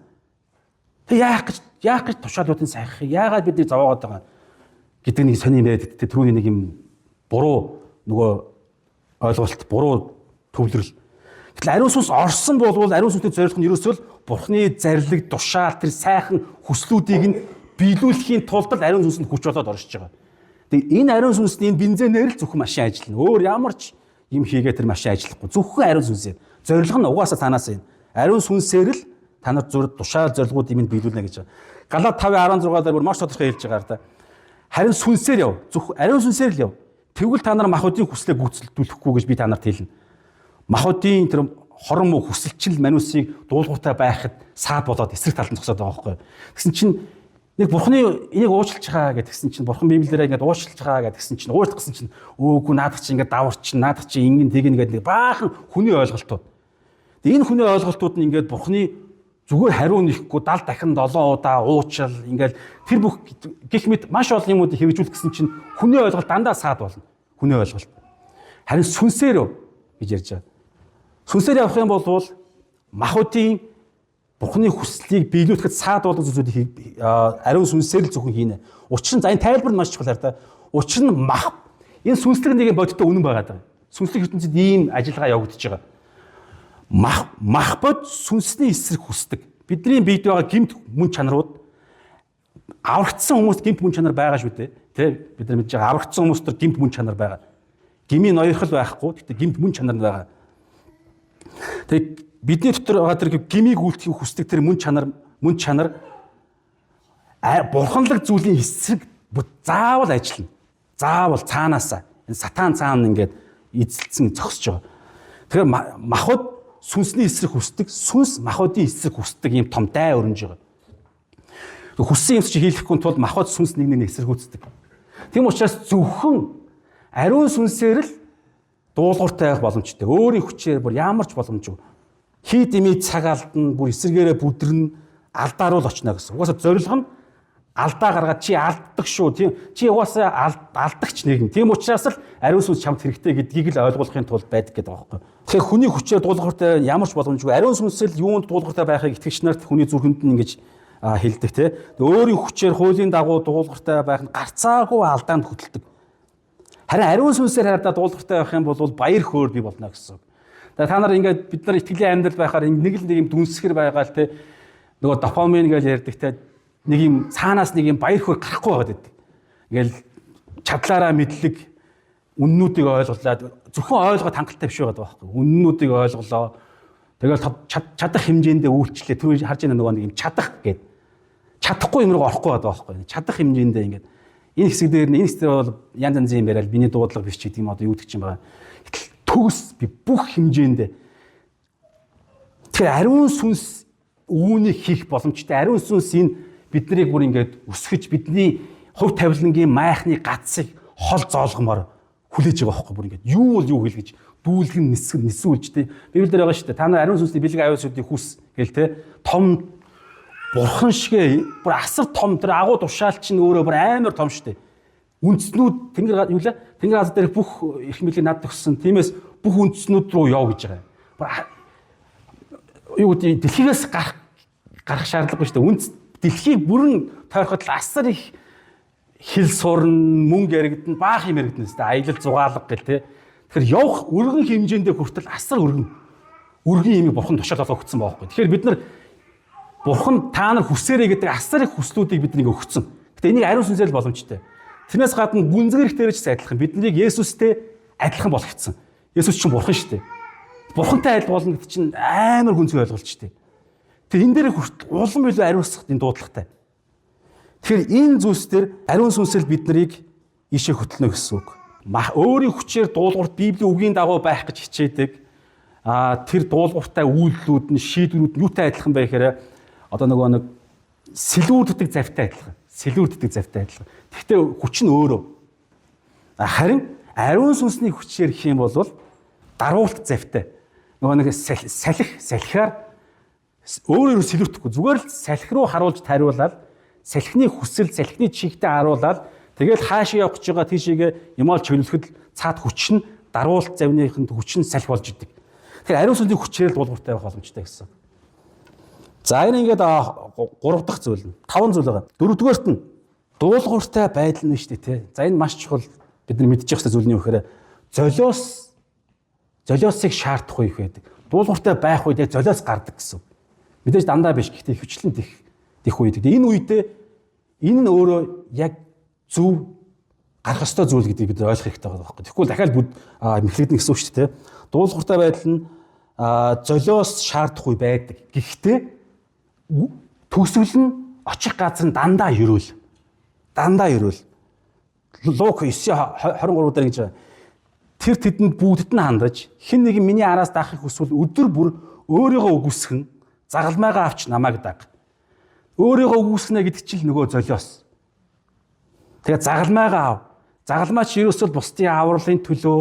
Speaker 1: Тэг яах гэж тушаалуудын сахих яагаад бидний зовоогоод байгаа гэдэг нэг сони яриад түрүүний нэг юм буруу нөгөө ойлголт буруу төвлөрөл. Гэтэл ариун сүнс орсон болвол ариун сүнсний зорилго нь ерөөсөө бурхны зарлиг тушаал тэр сайхан хүслүүдийг нь биелүүлэхийн тулд ариун сүнс нь хүч болоод оршиж байгаа. Тэг энэ ариун сүнсний бензинээр л зөвхөн машин ажиллана. Өөр ямар ч юм хийгээ тэр машин ажиллахгүй. Зөвхөн ариун сүнсээр. Зорилго нь угаасаа танаас энэ. Ариун сүнсээр л та нар тушаал зорилгууд юм биелүүлнэ гэж байгаа. Галаад 5:16 дээр бүр маш тодорхой хэлж байгаа да. Харин сүнсээр яв. Зөвхөн ариун сүнсээр л яв. Тэгвэл та нар махуудын хүслээ гүйцэлдүүлэхгүй гэж би та нарт хэлнэ. Махуудын тэр хорон муу хүсэлчил манусыг дуулууртай байхад саад болоод эсрэг талд нь зогсоод байгаа байхгүй. Тэгсэн чинь нэг бурхны энийг уучлж байгаа гэдгсэн чинь бурхан библиэрээ ингээд уучлж байгаа гэдгсэн чинь уучлахсан чинь өөгүй наадах чинь ингээд даварчин наадах чинь ингэн тэгнэ гэдэг нэг баахан хүний ойлголтууд. Энэ хүний ойлголтууд нь ингээд бурхны зүгээр хариу нэхгүй 70 дахин 7 удаа уучрал ингээд тэр бүх гих мэд маш олон юмуудыг хэрэгжүүлэх гэсэн чинь хүний ойлголт дандаа саад болно. Хүний ойлголт. Харин сүнсээр гэж ярьж байгаа. Сүнсээр явах юм бол махуудын бурхны хүслийг биелүүлэхэд саад болгох зүйлүүдийг ариун сүнсээр л зөвхөн хийнэ. Учир нь за энэ тайлбар нь маш чухал хараа. Учир нь мах энэ сүнслэг нэг бодиттой үнэн байгаа даа. Сүнслэг ертөнцид ийм ажиллагаа явагдаж байгаа. Мах бод сүнсний эсрэг хүсдэг. Бидний биед байгаа гэмт мөн чанарууд аврагдсан хүмүүст гэмт мөн чанар байгаа шүү дээ. Тэ бид нар мэдж байгаа аврагдсан хүмүүст төр гэмт мөн чанар байгаа. Гмийн ноёрхол байхгүй. Гэхдээ гэмт мөн чанар байгаа. Тэг бидний дотор байгаа тэр гмийг үйлдэхийг хүсдэг тэр мөн чанар бурханлаг зүйлийн эсрэг заавал ажиллана. Заавал цаанаасаа энэ сатан цаана ингээд эзэлсэн зогсож байгаа. Тэгэхээр махуд сүнсний эсрэг хүсдэг, сүнс махуудын эсрэг хүсдэг юм том дай өрнж байгаа. Хүссэн юм чи хийхгүй тул махууд сүнс нэг эсрэгүүцдэг. Тийм учраас зөвхөн ариун сүнсээр л дуулууртай байх боломжтой. Өөрийн хүчээр бүр ямар ч боломжгүй. Хий дэмий цаг алдна, бүр эсэргээрээ бүдэрнэ, алдаа руу л очно гэсэн. Угаасаа зорилго нь алдаа гаргаад чи алддаг шүү. Тийм чи угаасаа алдагч нэгэн. Тийм учраас л ариун сүнс чамд хэрэгтэй гэдгийг л ойлгуулахын тулд байдаг гэдэг байгаа байхгүй. Тэгэхээр хүний хүчээр дуулууртай ямар ч боломжгүй. Ариун сүнсэл юунд дуулууртай байхыг итгэгч нарт хүний зүрхэнд нь ингэж хэлдэг те. Өөрийн хүчээр хуулийн дагуу дуулууртай байх нь гарцаагүй алдаанд хөдөлдөг. Харин ариун сүнсээр хараад дуулууртай байх юм бол баяр хөөр бий болно гэсэн. Та нар ингээд бид нар итгэлийн амьдрал байхаар нэг юм дүнсгэр байгаа л те. Нөгөө допамин гэж ярьдаг те. Нэг юм цаанаас нэг юм баяр хөөр гарахгүй байгаад байдаг. Ингээл чадлаараа мэдлэг үннүүдийг ойлголоод зөвхөн ойлгоод хангалттай биш байгаад байгаа байхгүй. Үннүүдийг ойлголоо. Тэгэл чадах хэмжээндээ үйлчлээ. Түрүү харж байгаа нөгөө нэг юм чадах гэдэг. Чадахгүй юм руу орохгүй байгаа байхгүй. Чадах хэмжээндээ ингээд энэ хэсэг дээр энэ хэсэг дээр бол янз янзын юм яриад миний дуудлага биш ч гэдэг юм одоо юу гэдэг юм байгаа. Гэтэл төгс би бүх хэмжээндээ тэгэхээр ариун сүнс үүнийг хийх боломжтой. Ариун сүнс энэ биднийг бүр ингээд өсгөж бидний хувь тавилангийн майхны гацыг хол зоолгомоор хүлээж байгаа байхгүй бүр ингээд юу бол юу хэл гэж дүүлгэн нисүүлж тээ. Библиэр байгаа шүү дээ. Та нар ариун сүнсний бэлэг аюулсуудыг хүс гэл тээ. Том бурхан шиг бүр асар том тэр агуу тушаал чинь өөрөө бүр амар том шүү дээ. Үндснүүд тэнгэр юу лээ? Тэнгэр газар дээр бүх их мэлийг над төгссөн. Тиймээс бүх үндснүүд рүү яв гэж байгаа. Юу гэдэг дэлхийгээс гарах шаардлагагүй шүү дээ. Үндэс дэлхийг бүрэн тойроход асар их хил сурн мөнгө яригдана баах юм яригдана шүү дээ. Аялал зугаалга гэл тээ. Тэгэхээр явах өргөн хэмжээндээ хүртэл асар өргөн имийг бурхан тушаал болгогдсон байгаа байхгүй. Тэгэхээр бид нар бурхан та нар хүсээрэй гэдэг асар их хүслүүдийг биднийг өгсөн. Гэтэ энийг ариун сүнсээр л боломжтой. Тэрнээс гадна гүнзгийрх дээрч адилхан биднийг Есүстэй адилхан болгоцсон. Есүс чинь бурхан шүү дээ. Бурхантай адил болно гэдэг чинь амар гүнзгий ойлголт шүү дээ. Тэр энэ дээр хүртэл улам илүү ариусгах энэ дуудлагатай. Тэгэхээр энэ зүйлс дээр ариун сүнсэл бид нарыг ийшээ хөтлөнө гэсэн үг. Өөрийн хүчээр дуулуурт Библийн үгийн дагуу байх гэж хичээдэг. Тэр дуулууртай үйлдэлүүд нь шийдвэрүүд нь юутай адилхан байх хэрэг одоо нөгөө нэг сэлүүрддэг завтай адилхан. Сэлүүрддэг завтай адилхан. Гэхдээ хүч нь өөрөө. Харин ариун сүнсний хүчээр гэх юм бол даруулт завтай. Нөгөө нэг салхиар Өөрөө сэлүүтэхгүй зүгээр л салхи руу харуулж тариулаад салхины хүсэл, салхины чигтээ харуулаад тэгэл хаашаа явах гэж байгаа тийшээгээ юмал чөлөөлөхөд цаад хүч нь даруулт завныхын хүч нь салхи болж идэг. Тэгэхээр ариун сүнсний хүчээр л дуулууртай байх боломжтой гэсэн. За энэ ингээд 3 дахь зүйл нь 5 зүйл байгаа. 4-дүгээрт нь дуулууртай байдал нь шүү дээ тий. За энэ маш чухал бид нар мэдчих хэвээр зүйл нь юу гэхээр золиосыг шаардах үе байдаг. Дуулууртай байх үед яг золиос гардаг гэсэн. Мэдээж дандаа биш гэхдээ хвчлэн тэх үед. Энэ үедээ энэ нь өөрөө яг зөв гарах ёстой зүйл гэдгийг бид ойлгох хэрэгтэй байгаа байхгүй. Тэгэхгүй дахиад мэхлэгдэн гэсэн үг шүү дээ. Дуулууртай байдал нь золиос шаардах үе байдаг. Гэхдээ төгсгөл нь очих газар нь дандаа ерөөл. Лук 9:23 дээр гэж байна. Тэр тэдэнд бүгдд нь хандаж хэн нэгэн миний араас даахыг хүсвэл өдөр бүр өөрийгөө үгүйсгэн загалмайгаа авч намайг даг. Өөрийгөө үгүйсгэнэ гэдэг чинь нөгөө золиос. Тэгээ загалмайгаа ав. Загалмай ч ерөөсөө бусдын авралын төлөө,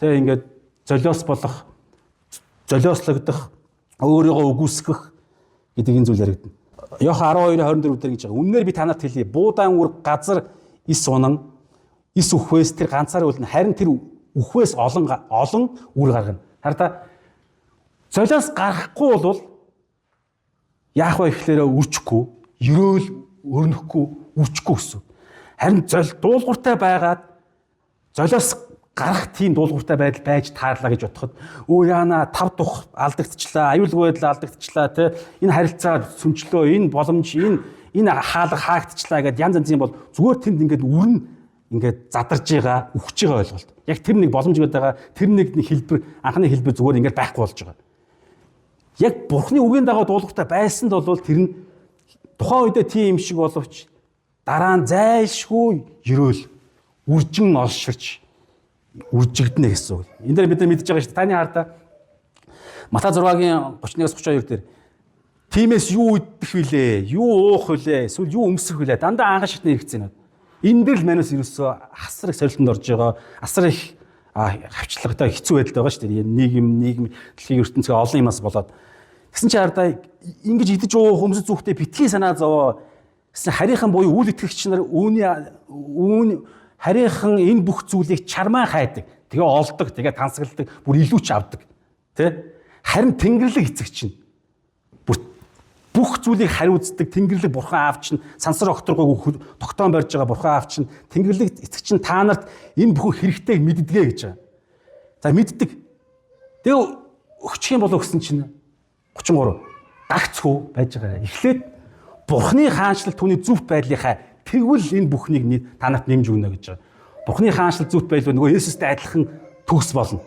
Speaker 1: тэгээ ингээд золиослогдох, өөрийгөө үгүйсгэх гэдэг энэ зүйл яригдана. Йохан 12:24 дээр гэж байгаа. Үннээр би танарт хэлье. Буудаан үр газар ис унан ис үхвээс тэр ганцаар үлнэ. Харин тэр үхвээс олон үр гаргана. Хараа золиос гарахгүй бол яах вэ гэхээр үрчихгүй, ерөөл өрнөхгүй, үрчихгүй гэсэн. Харин дуулууртай байгаад золиос гарах тийм дуулууртай байдал байж таарлаа гэж бодоход яана 5 дух алдагдчихлаа, аюулгүй байдал алдагдчихлаа, тэ энэ харилцаа сүмжлөө, энэ боломж, энэ хаалга хаагдчихлаа гэдээ янз янзын бол зүгээр тэнд ингээд үрнэ ингээд задарж байгаа, үхэж байгаа ойлголт. Яг тэр нэг боломж гэдэг байгаа, тэр нэг хэлбэр, анхны хэлбэр зүгээр ингээд байхгүй болж байгаа. Яг Бурхны үгийн дагуу дуулууртай байсанд бол тэр нь тухайн үедээ тийм юм шиг боловч дараа нь зайлшгүй ерөөл үржин олширч үржигдэнэ гэсэн үг. Энд дээр бид нар мэдж байгаа шүү дээ. Таны хардаа Матай 6-гийн 31-32 дээр тиймээс юу идэх вүлээ, юу уух вүлээ, эсвэл юу өмсөх вүлээ дандаа анхан шатны хэрэгцээ нь. Энэ дээр л манайс ерөөсөө асар их сорилтонд орж байгаа. Асар их хавчлагтай хэцүү байдалтай байгаа шүү дээ. Нийгэм дэлхийн ертөнцийн олон юмас болоод тэгсэн чи хардаа ингэж идэж уух өмсөж зүгтээ битгий санаа зовоо. Гэсэн харийнхан буюу үл итгэгч нар харийнхан энэ бүх зүйлийг чармаа хайдаг. Тэгээ олдог, тэгээ тансагладаг, бүр илүү ч авдаг. Тэ? Харин Тэнгэрлэг эцэг чинь бүх зүйлийг хариуцдаг Тэнгэрлэг бурхан аав чинь сансар окторгойг тогтоон барьж байгаа бурхан аав чинь Тэнгэрлэг эцэг чинь та нарт энэ бүхэн хэрэгтэйг мэддэгэ гэж байгаа. За мэддэг. Тэгээ өгчих юм болов гэсэн чинь 33 гагцгүй байж байгаа. Эхлээд бурханы хаанчлал түүний зөвхт байдлынхаа тэгвэл энэ бүхнийг та нарт нэмж өгнө гэж байгаа. Бурханы хаанчлал зөвхт байдал нөгөө Есүстэй адилхан төгс болно.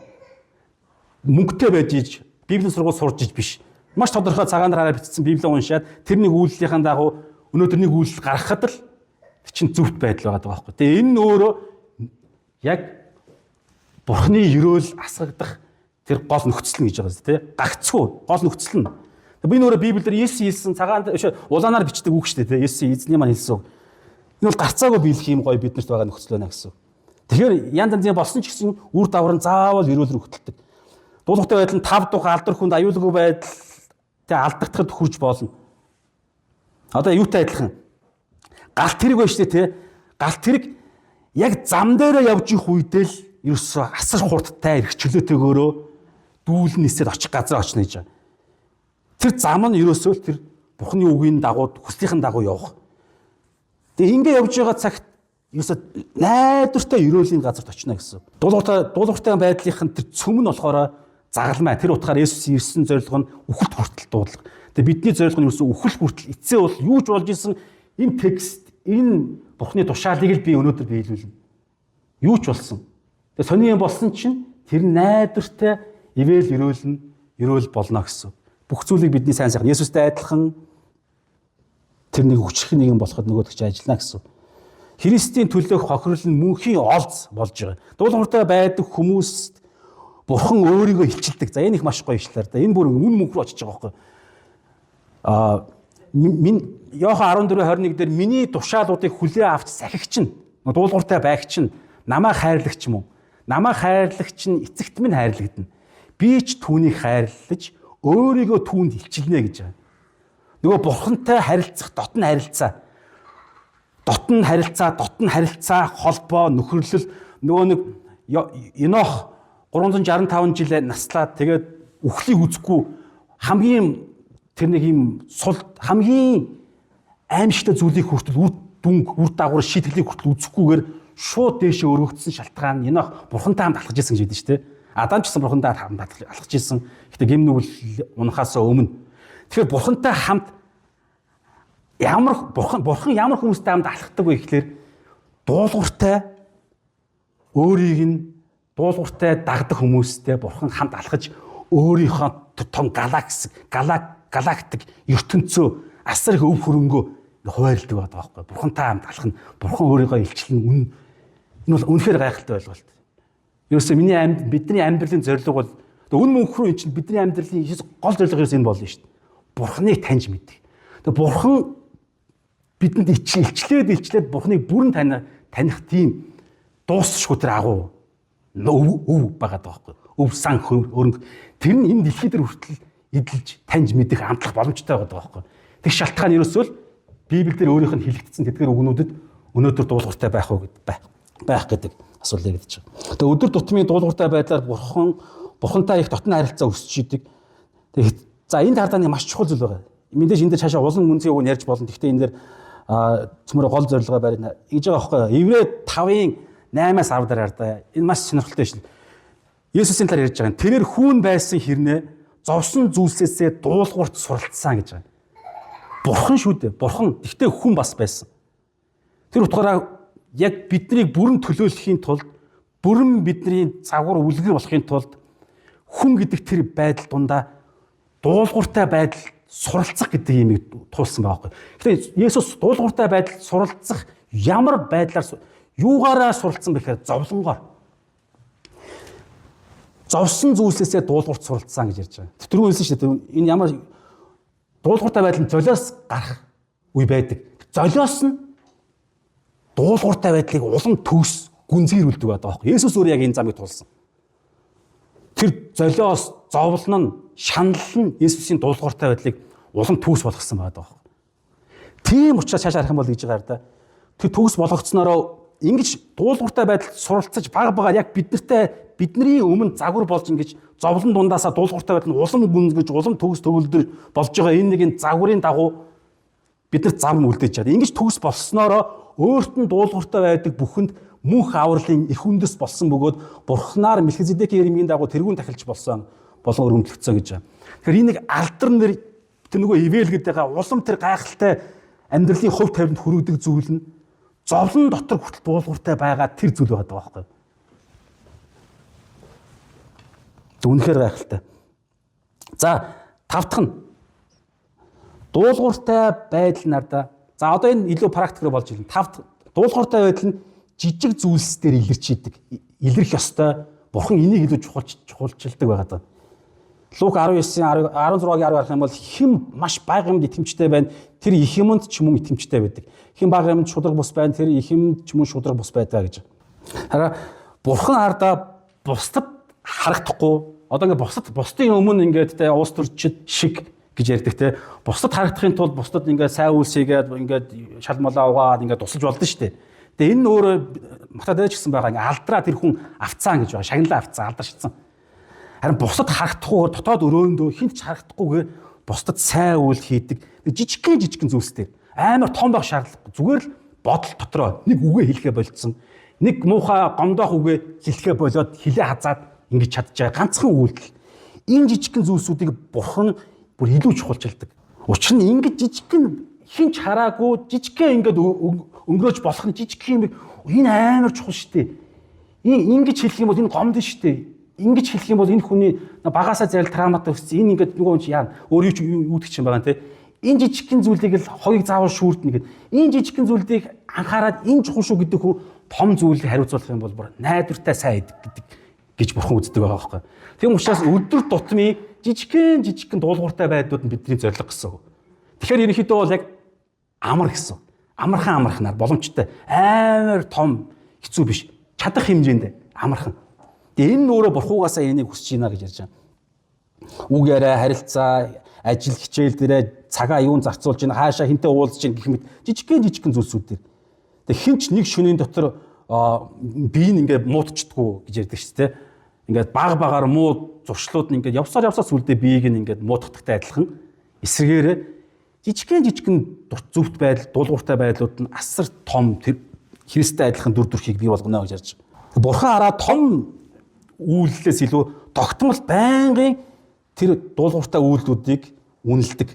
Speaker 1: Мөнгөтэй байж иж Библийн сургууль сурж иж биш. Маш тодорхой цагаан дараараа бичсэн Библийг уншаад тэрний үйлдэлийнхэн дагуу өнөөдрний үйлдэл гаргахад л чинь зөвхт байдал байгаа байхгүй. Тэгээ энэ нь өөрөө яг бурхны ерөөл асгагдах тэр гол нөхцөл нь гэж байгаа зү тий. Гагцгүй гол нөхцөл нь. Би нөөрэ Библиэр Есүс хэлсэн цагаан улаанаар бичдэг үг шүү дээ тий. Есүс эзний маань хэлсэн үг. Энэ бол гарцаагүй биелэх юм гоё биднэрт байгаа нөхцөл байна гэсэн. Тэгэхээр янз янзын болсон ч гэсэн үр дагавар нь заавал ерөөл рүү хөтэлдэг. Дуулууртай байдал нь 5 дух алдар хүнд аюулгүй байдал тэг алдагдахад хүрч болно. Одоо юутай адилхан? Галт хэрэг байна шүү дээ тий. Галт хэрэг яг зам дээрээ явж их үедээ л ерөөсөө асар хурдтай эрхчлөөтэйгөөрөө дүүлэн нисээд очих газар очно гэж байна. Тэр зам нь ерөөсөө л тэр Бурхны үгийн дагуу хүслийнхэн дагуу явах. Тэгээ ингэ явж байгаа цагт ерөөсөө найдвартай ерөөлийн газарт очно гэсэн. Дуулууртай байдлынхын тэр цөм нь болохоор загалмай. Тэр утгаар Есүс ирсэн зорилго нь үхэлд хүртэл дуудлага. Тэгээ бидний зорилго нь ерөөсөө үхэл хүртэл эцээ бол юу ч болж исэн энэ текст, энэ Бурхны тушаалыг л би өнөөдөр биелүүлнэ. Юу ч болсон. Тэгээ сони юм болсон чинь тэр найдвартай ерөөл болно гэсэн. Бүх зүйлийг бидний сайн сайхан Есүстэй адилхан тэр нэг хүчрэх нэгэн болоход нөгөөдөг чи ажиллана гэсэн. Христийн төлөөх хохирол нь мөнхийн олз болж байгаа. Дуулууртай байдаг хүмүүст Бурхан өөрийгөө илчилдэг. За энэ их маш гоё ишлэр да. Энэ бүр үн мөнх рүү очиж байгаа байхгүй. Йохан 14:21 дээр миний тушаалуудыг хүлээ авч сахигч нь дуулууртай байгч нь намайг хайрлагч юм уу? Намайг хайрлагч нь эцэгт минь хайрлагдана. Би ч түүнийг хайрлаж өөрийгөө түүнд илчилнэ гэж байна. Нөгөө бурхантай харилцах дотн харилцаа, холбоо, нөхөрлөл нөгөө нэг Енох 365 жил наслаад тэгээд үхлийг үзэхгүй хамгийн тэр нэг юм сул хамгийн аимшигтай зүйлийг хүртэл үр дагавар шийтгэлийг хүртэл үзэхгүйгээр шууд дээшээ өргөгдсөн шалтгаан Енох бурхантай хамт алхаж исэн гэж хэлдэг шүү дээ. Адам ч гэсэн бурхантай хамт алхаж исэн. Гэхдээ гэм нүгэл унахаас өмнө. Тэгэхээр бурхантай хамт бурхан ямар хүмүүстэй хамт алхдаг вэ гэхээр дуулууртай өөрийг нь дуулууртай дагдаг хүмүүстэй бурхан хамт алхаж өөрийнхөө том галактик ертөнцөө асар их өв хөрөнгөө хуваарлдаг байдаг байхгүй. Бурхантай хамт алхах нь бурхан өөрийгөө илчлэн энэ бол үнэхээр гайхалтай ойлголт. Ерөөсөө бидний амьдралын зорилго бол үн мөнх рүү энэ чинь бидний амьдралын гол зорилго ерөөс энэ болно шүү дээ. Бурханыг таньж мэдэх. Тэгээ бурхан бидэнд илчлээд бурханыг бүрэн таних тийм дуусшгүй тэр агуу өв байгаа байхгүй. Өв сан хөрөнгө тэр нь энэ дэлхий дээр хүртэл эдэлж таньж мэдэх амтлах боломжтой байгаа байхгүй. Тэг шалтгаан ерөөсөө л Библиэлд өөрийнх нь хэлэгдсэн тэдгээр үгнүүдэд өнөөдөр дуулууртай байх гэдэг асуулт яригдж байгаа. Тэгээ өдөр тутмын дуулууртай байдлаар бурхантай их дотн харилцаа өсөж идэг. Тэгээ за энэ тардаа нэг маш чухал зүйл байгаа. Мэдээж энэ дээр цаашаа улан үнцгийн үг нь ярьж болно. Гэхдээ энэ дээр цөмөр гол зорилгоо барина. Ингэж байгаа байхгүй. Еврей 5:8-аас 10 дээр хардаа. Энэ маш сонирхолтой шил. Есүсийн талаар ярьж байгаа. Тэрээр хүүн байсан хэрнээ зовсон зүйлсээсээ дуулуурт суралцсан гэж байгаа. Бурхан шүү дээ. Бурхан. Гэхдээ хүн бас байсан. Тэр утгаараа яг биднийг бүрэн төлөөлөхийн тулд бүрэн бидний загвар үлгэр болохын тулд хүн гэдэг тэр байдал дундаа дуулууртай байдал суралцах гэдэг юмыг туулсан байгаа байхгүй. Тэгэхээр Есүс дуулууртай байдал суралцах ямар байдлаар юугаараа суралцсан бэ гэхээр зовлонгоор. Зовсон зүйлсээсээ дуулуурт суралцсан гэж ярьж байгаа. Түрүү хэлсэн шүү дээ. Энэ ямар дуулууртай байдал нь золиос гарах үе байдаг. Золиос нь дуулууртай байдлыг улам төгс гүнзгийрүүлдэг байдаг байхгүй. Есүс өөрөө яг энэ замыг туулсан. Тэр золиос, зовлон нь, шанал нь Есүсийн дуулууртай байдлыг улам төгс болгосон байдаг байхгүй. Тийм учраас цааш харах юм бол гэж байгаа да. Тэр төгс болгогдсноороо ингэж дуулууртай байдалд суралцаж баг яг бидний өмнө загвар болж ингэж зовлон дундаасаа дуулууртай байдал нь улам гүнзгэж, улам төгс төгөлдөр болж байгаа энэ загварын дагуу бид нар зам үлдээж чад. Ингэж төгс болсноороо өөрт нь дуулууртай байдаг бүхэнд мөнх авралын их үндэс болсон бөгөөд бурхнаар Мелхизедекийн ирмийн дагуу тэргүүн тахилч болсон болон өргөмжлөгдсөн гэж байна. Тэгэхээр энэ нэг алдар нэр тэр нөгөө ивэл гэдэг байгаа улам тэр гайхалтай амьдралын хувь тавиланд хүрэгдэг зүйл нь зовлон дотор хүртэл дуулууртай байгаа тэр зүйл байдаг байхгүй. Үнэхээр гайхалтай. За тавтах нь дуулууртай байдал нарда. За одоо энэ илүү практикээр болж ирнэ. Дуулууртай байдал нь жижиг зүйлс дээр илэрх ёстой. Бурхан энийг илүү чухалчилдаг байгаа даа. Лук 19:16-гийн 10 харах юм бол хэн маш бага юмд итгэмжтэй байна. Тэр их юмд ч мөн итгэмжтэй байдаг. Хэн бага юмд шудраг бус байна. Тэр их юмд ч мөн шудраг бус байдаг гэж. Хараа бурхан ардаа бусдад харагдахгүй. Одоо ингээд бусдын өмнө ингээд те уус төрчид шиг гэж ярьдаг те. Бусдад харагдахын тулд бусдад ингээд сайн үйлс хийгээд ингээд шалмалаа угаад ингээд тусалж болдсон шүү дээ. Тэгээ энэ өөрөө Матадэж гисэн байгаа ингээд алдраа тэр хүн авцаан гэж байгаа. Шагналаа авцсан, алдар шатсан. Харин бусдад харагдахгүйгээр дотоод өрөөндөө хинт ч харагдахгүйгээр бусдад сайн үйл хийдэг. Жижигхэн зүйлстэй. Амар том байх шаардлагагүй. Зүгээр л бодол дотроо нэг үгээ хэлэхэ болцсон. Нэг муухай гомдоох үгээ хэлэхэ болоод хилээ хазаад ингэж чадчихаа ганцхан үйлдэл. Энэ жижигхэн зүйлсүүдийг бурхан бүр илүү чухалчилдаг. Учир нь ингэж жижигхэн хинч хараагүй жижигхэн ингэж өнгөрөөж болох нь жижигхэн юм. Энэ амар чухал шүү дээ. Ингэж хэлэх юм бол энэ гомд шүү дээ. Ингэж хэлэх юм бол энэ хүний багасаа зарил травматай өссөн. Энэ ингээд нөгөө чи яа өөрөө ч юу гэдэг юм байгаа нэ. Энэ жижигхэн зүйлийг л хоёрыг заавал шүүрдэнэ гэдэг. Энэ жижигхэн зүйлийг анхаарад энэ чухал шүү гэдэг хүү том зүйлийг хариуцуулах юм бол бүр найдвартай сайн гэдэг гэж бурхан үздэг байгаа байхгүй. Тийм учраас өдөр тутмын жижигхэн дуулууртай байдууд нь бидний зорилго гэсэн. Тэгэхээр ерөнхийдөө бол яг амар гэсэн. Амарханаар боломжтой амар том хэцүү биш. Чадах хэмжээнд амархан. Тэгээ энэ өөрөө бурхуугаасаа энийг хүсэж байна гэж ярьж байгаа. Үг яриа, харилцаа, ажил хичээл дээрээ цагаа юун зарцуулж ийн хаашаа хинтээ уулзж ийн гэх мэт жижигхэн зүйлсүүд дээр. Тэгээ хинч нэг шөнийн дотор бие нь ингээд муутчдггүй гэж ярьдаг шүү дээ. Ингээд багаар муу зуршлууд нь ингээд явсаар сүлдээ биеийг нь ингээд муутгахтай адилхан эсрэгээрээ жижигхэн зөвхт байдал, дуулууртай байдлууд нь асар том тэр Христтэй адилхан дүр төрхийг бий болгоно гэж ярьж байгаа. Бурхан араа том үйлдэлээс илүү тогтмол байнгын тэр дуулууртай үйлдэлүүдийг үнэлдэг.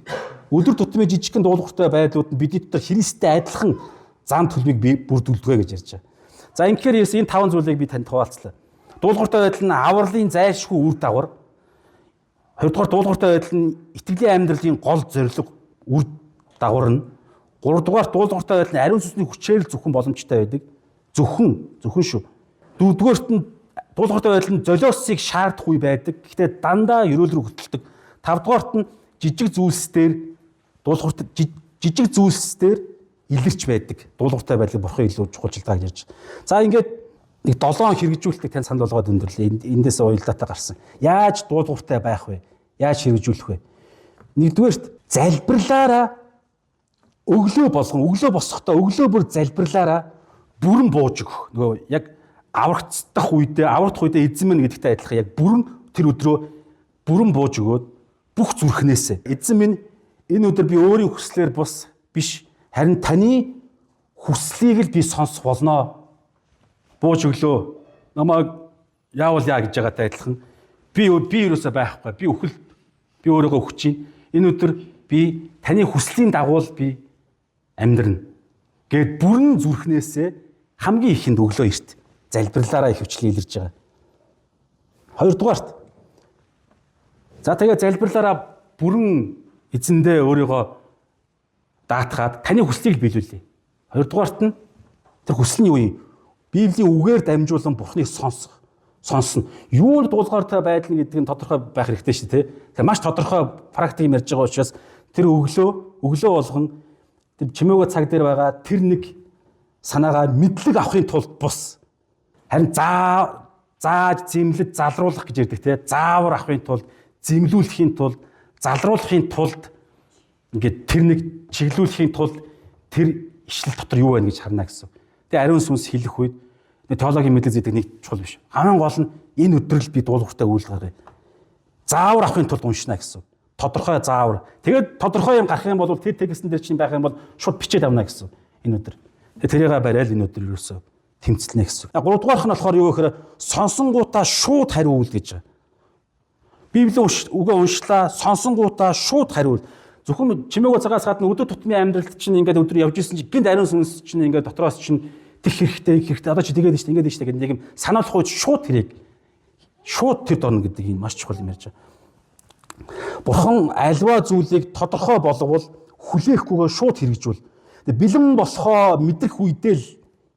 Speaker 1: Өдөр тутмын жижигхэн дуулууртай байдлууд нь бидний дотор Христтэй адилхан зам төлбийг бүрдүүлдэг гэж ярьж байгаа. За ингэхээр энэ 5 зүйлийг би танд хуваалцлаа. Дуулууртай байдал нь авралын зайлшгүй үр дагавар. Хоёрдугаар дуулууртай байдал нь итгэлийн амьдралын гол зорилго үр дагавар нь. Гуравдугаар дуулууртай байдал нь ариун сүнсний хүчээр зөвхөн боломжтой байдаг. Зөвхөн шүү. Дөрөвдүгээрт нь дуулууртай байдал нь золиосыг шаардах үе байдаг. Гэхдээ дандаа ерөөл рүү хөтэлдэг. Тавдугаарт нь жижиг зүйлсээр илэрч байдаг. Дуулууртай байдлыг бурхан илүү чухалчилдаг гэж ярьж. За ингээд нэг 7 хэрэгжүүлэлтийг тань санал болгоод өндөрлөө. Эндээс уялдаатай гарсан. Яаж дуулууртай байх вэ? Яаж хэрэгжүүлэх вэ? Нэгдүгээрт залбирлаараа өглөө босохдоо өглөө бүр залбирлаараа бүрэн бууж өгөх. Нөгөө яг аврагдах үедээ эзэн минь гэдэгтэй адилхан яг бүрэн тэр өдрөө бүрэн бууж өгөөд бүх зүрхнээсээ эзэн минь энэ өдөр би өөрийн хүслээр бус биш харин таны хүслийг л би сонсох болно. Бууж өглөө намайг яавал яа гэж байгаатай адилхан би юусаа байхгүй би өөрийгөө өгч чинь энэ өдөр би таны хүслийн дагуу би амьдрна гэд бүрэн зүрхнээсээ хамгийн ихэнд өглөө эрт залбирлаараа их хвчлэн илэрж байгаа. Хоёрдугаарт за тэгээ залбирлаараа бүрэн эзэндээ өөрийгөө даатгаад таны хүслийг биелүүлээ. Хоёрдугаарт нь тэр хүсэл нь юу юм? Библийн үгээр дамжуулан Бурхныг сонсно. Юунд дуулууртай байдал гэдэг нь тодорхой байх хэрэгтэй шүү дээ. Тэгэхээр маш тодорхой практик юм ярьж байгаа учраас тэр өглөө болгон тэр чимээгөө цаг дээр байгаа тэр нэг санаагаа мэдлэг авахын тулд бус. Харин зааж зэмлэж залруулах гэж ярьдаг тийм. Заавар авахын тулд, зэмлүүлэхийн тулд, залруулахын тулд ингээд тэр нэг чиглүүлэхийн тулд тэр ишлэл дотор юу байна гэж харна гэсэн. Тэгээ ариун сүнс хэлэх үед теологийн мэдлэг зэдэг нэг чухал биш. Хамгийн гол нь энэ өдрөл би дуулууртай үйлдэл гаргая. Заавар авахын тулд уншина гэсэн. Тодорхой заавар. Тэгээд тодорхой юм гарах юм бол тэр текстэн дээр чинь байх юм бол шууд бичээд авна гэсэн энэ өдөр. Тэгээ тэрийгээ барайл энэ өдөр юусоо тэмцэлнэ гэсэн. 3 дугаарх нь болохоор юу гэхээр сонсонгуудаа шууд хариу үйл гэж байгаа. Библийн үгээ уншлаа, сонсонгуудаа шууд хариу үйл. Зөвхөн чимээгөө цагаас гадна өдөр тутмын амьдралд чинь ингээд өдөр явж исэн чинь гинт ариун сүнс чинь ингээд дотроос чинь тех хэрэгтэй одоо чи тэгээд штэ ингээд штэ гэдэг нэг юм санаалах үед шууд тэрийг шууд тэр дорно гэдэг юм маш чухал юм ярьж байгаа. Бурхан альва зүйлийг тодорхой болговол хүлээхгүйгээр шууд хэрэгжүүл. Бэлэн болохоо мэдрэх үедээ л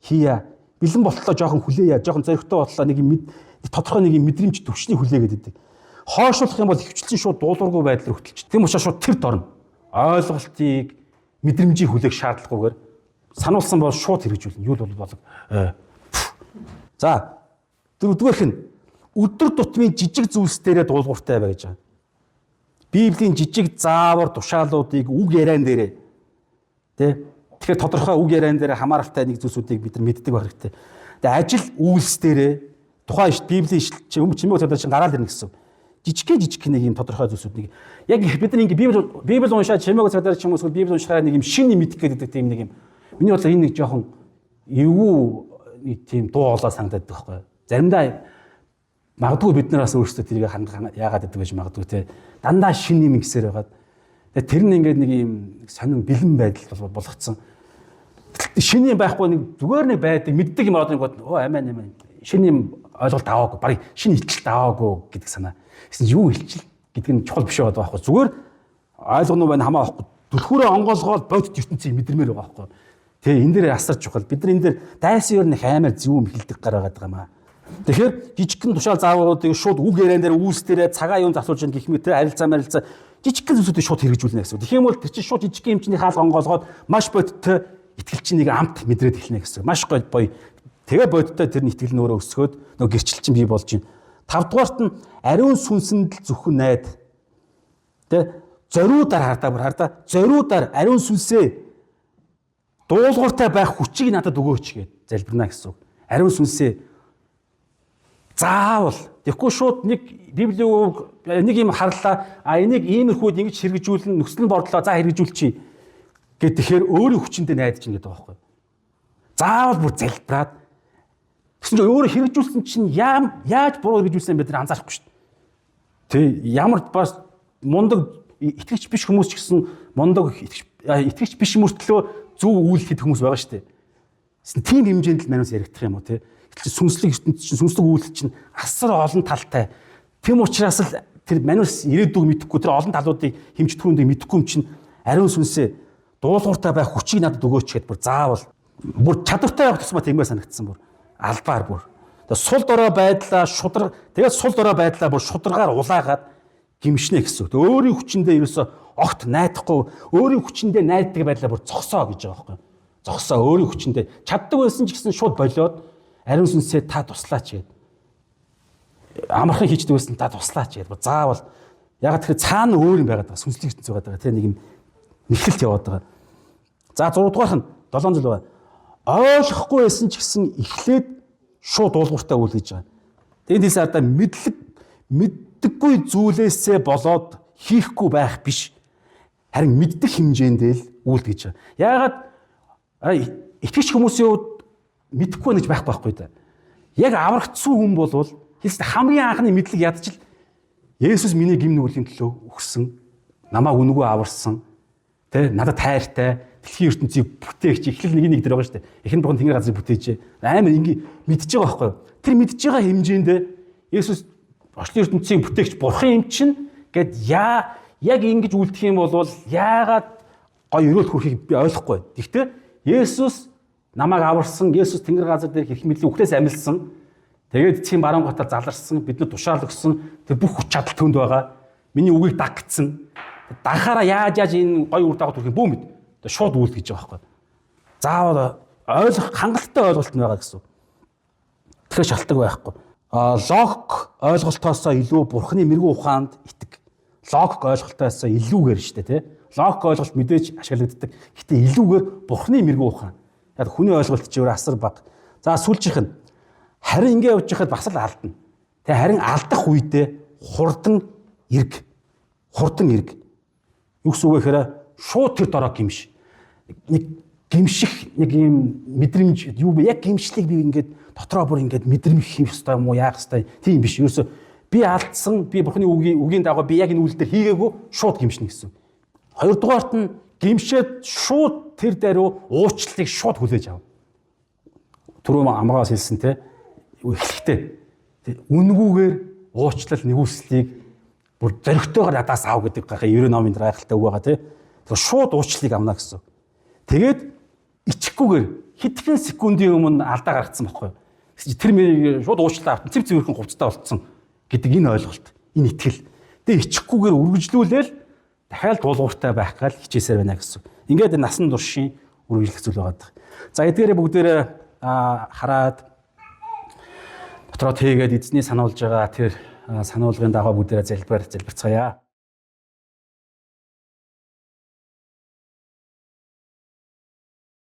Speaker 1: хийя. Бэлэн болтлоо жоохон хүлээе. Жоохон зоригтой бодлоо нэг юм тодорхой нэг юм мэдрэмж төвчний хүлээгээд байдаг. Хойшлуулах юм бол хөвчлэн шууд дуулуургүй байдлаар хөтөлч. Тэм учраас шууд тэр дорно. Ойлголтыг мэдрэмжийг хүлээх шаардлагагүйгээр сануулсан бол шууд хэрэгжүүлнэ. Юу бол За дөрөвдүгээрх нь өдөр тутмын жижиг зүйлс дээрээ дуулууртай бай гэж байгаа. Библийн жижиг заавар тушаалуудыг үг яриан дээрээ тэгэхээр тодорхой үг яриан дээрээ хамааралтай нэг зүйлсүүдийг бид нар мэддэг байх хэрэгтэй. Тэгээ ажил үйлс дээрээ тухайн Библийн чимээг цагдаа чинь гараал ирнэ гэсэн. Жижиг нэг юм тодорхой зүйлсүүд нэг яг бид нар ингээ Библи уншаад чимээг цагдаа ч юм уу Библи уншихаараа нэг юм шин юм мэдэх гэдэг тийм нэг юм. Миний бодлоор энэ нэг жоохон эвгүй нэг тийм дуу хоолой санагдаад байгаа байхгүй. Заримдаа магадгүй бид нараас өөрсдөө тэрийг яагаад гэдэг байж магадгүй те дандаа шин юм гисээр байгаад тэр нь ингээд нэг юм сонин бэлэн байдал болгоцсон. Шин юм байхгүй нэг зүгээр нэг байдаг мэддэг юм одоо нэг амин шин юм ойлголт аваагүй барыг шин илчилт аваагүй гэдэг санаа. Гэсэн юу илчил гэдэг нь чухал биш байгаа байхгүй. Зүгээр ойлгоно байна хамаа байхгүй. Түлхүүрээ онгоолгоод бодит ертөнцийг мэдэрмээр байгаа байхгүй. Тэгээ энэ дээр асар чухал. Бид нар энэ дээр дайсан ер нь амар зөвүүм хэлдэг гараад байгаа юм аа. Тэгэхээр жижигхэн тушаал заавруудыг шууд үг яриан дээр үүсдэрээ цагаа юун засуулж гэх мэт харилцаа жижигхэн зүйлсүүдийг шууд хэрэгжүүлнэ гэсэн. Тэгэх юм бол тэр чинь шууд жижигхэн хэмжээний хаалга онгоолгоод маш бодиттой итгэлчин нэг амт мэдрээд эхэлнэ гэсэн. Маш гоё. Тэгээ бодиттой тэр итгэл нөөрөө өсгөөд нөгөө гэрчлэл чинь бий болж байна. 5 дугаарт нь ариун сүнсэнд л зөвхөн найд Тэ зориудаар хардаа зориудаар ариун сүнсээ дуулууртай байх хүчийг надад өгөөч гэж залбирна гэсэн үг. Ариун сүнсээ заавал тэгэхгүй шууд нэг Библийн үг нэг юм харлаа энийг иймэрхүүд ингэж хэрэгжүүлэн нөхцөл бодлоо за хэрэгжүүлчихье гэхээр өөрийн хүчиндээ найдаж ин гэдэг байгаа байхгүй. Заавал бүр залбираад тэгсэн чинь өөрөө хэрэгжүүлсэн чинь яаж буруу хэрэгжүүлсэн бид нар анзаарахгүй шүү дээ. Тэ ямар бас мундаг итгэгч биш хүмүүс ч гэсэн мундаг итгэгч биш мөртлөө зөв үйл хийх хүмүүс байгаа шүү дээ. Тийм хэмжээнд л манус яригдах юм уу те. Сүнслэг үйл чинь асар олон талтай. Тэм учраас л тэр манус ирээдүг мэдэхгүй тэр олон талуудыг хэмжих түрүүндээ мэдэхгүй юм чинь ариун сүнсээ дуулууртай байх хүчийг надад өгөөч гэдээ бүр заавал бүр чадвартай явах тусмаа тиймээ санагдсан бүр албаар бүр. Тэгээд сул дорой байдлаа шудраг тэгээд сул дорой байдлаа бүр шударгаар улаагаад гимшнэ гэсэн. Өөрийн хүчиндээ ерөөсө огт найдахгүй өөрийн хүчиндээ найддаг байдлаа бүр зогсоо гэж байгаа байхгүй. Зогсоо өөрийн хүчиндээ чаддаг байсан ч гэсэн шууд болоод ариун сүнсээ та туслаач гэд. Амархан хийждэг байсан та туслаач гэд. Заавал яг тэгэхээр цаана өөр юм байгаад байгаа. Сүнслэг ертөнц байгаад байгаа. Тэ нэг юм нэхэлт яваад байгаа. За 6 дугаарх нь 7 жил байгаа. Ойлгохгүй байсан ч гэсэн эхлээд шууд уулууртай үйл хийж байгаа. Тэгээд тийс ардаа мэддэггүй зүйлээсээ болоод хийхгүй байх биш. Харин мэддэг хэмжээндээ л үйлдэж гэж байгаа. Яагаад итгэж хүмүүсийн хувьд мэдэхгүй гэж байхгүй да. Яг аврагдсан хүн бол хэлсэн хамгийн анхны мэдлэг ядчил Есүс миний гим нүглийн төлөө өгсөн. Намайг үнэгүй аварсан. Тэ надад тайртай дэлхийн ертөнцийг бүтээгч эхлэл нэг дээр байгаа шүү дээ. Эхэн бурхан тэнгэр газрыг бүтээж амар ингээ мэдж байгаа байхгүй юу? Тэр мэдж байгаа хэмжээндээ Есүс орчлын ертөнцийн бүтээгч бурхан юм чинь гэд яг ингэж үлдэх юм бол яагаад гой өрөөлт хүрхийг би ойлгохгүй. Гэхдээ Есүс намайг аварсан, Есүс тэнгэр газар дээр хэрэг мэдлийн үхлээс амилсан. Тэгээд эцгийн баруун гутал заларсан, бидэнд тушаал өгсөн. Тэр бүх хүч чадал төнд байгаа. Миний үгийг дагцсан. Данхаараа яаж энэ гой үр дагавар төрөх юм бүү мэд. Тэгээд шууд үлд гэж байгаа байхгүй. Заавал ойлгох хангалттай ойлголт нь байгаа гэсэн. Тэгэхээр шалтгаан байхгүй. Логик ойлголтоосоо илүү бурхны мэрэгүү ухаанд итэг. Логик ойлголтоосоо илүүгээр шүү дээ, тий. Логик ойлголт мэдээж ашиглагддаг. Гэтэ илүүгээр бурхны мэрэгүү ухаан. Яг хүний ойлголт ч өөр асар бага. За сүүлжийнх нь харин ингэ явж байхад бас л алдна. Тэгээ харин алдах үедээ хурдан эрг. Юу гэсэн үг вэ гэхээр шууд тэр дороо гимш. Нэг гимших нэг юм мэдрэмж юу бэ? Яг гимшлийг би ингээд дотроо бүр ингээд мэдрэмж хийх ёстой юм уу? Яах ёстой? Тийм биш. Ерөөсө би алдсан, би бурхны үгийн дагуу би яг энэ үйлдэл хийгээгүй шууд гимшнэ гэсэн. Хоёрдугаарт нь гимшээд шууд тэр даруй уучлалыг шууд хүлээж ав. Түрүү амгаас хэлсэн те эхлэхдээ үнгүүгээр уучлал нэгүслийг бүр зоригтойгоор надаас ав гэдэг гахаа 90 номын гайхалтай үг байгаа те. Тэгэхээр шууд уучлалыг авна гэсэн. Тэгээд ичхгүйгээр хэдхэн секундын өмнө алдаа гаргацсан байхгүй юу? Тэр мэрийг шууд уучлалаа автан цэв цэвэрхэн хувцастай болцсон гэдэг энэ ойлголт, энэ итгэл. Тэгээд ичхгүйгээр үргэлжлүүлээл дахиад дуулууртай байх гал хичээсээр байна гэсэн. Ингээд насан туршийн үргэлжлэх зүйл байгаа. За эдгээрээ бүгдээрээ хараад дотроо тэгээд эзний сануулж байгаа тэр сануулгын дагуу бүгдээрээ залбирцгаая.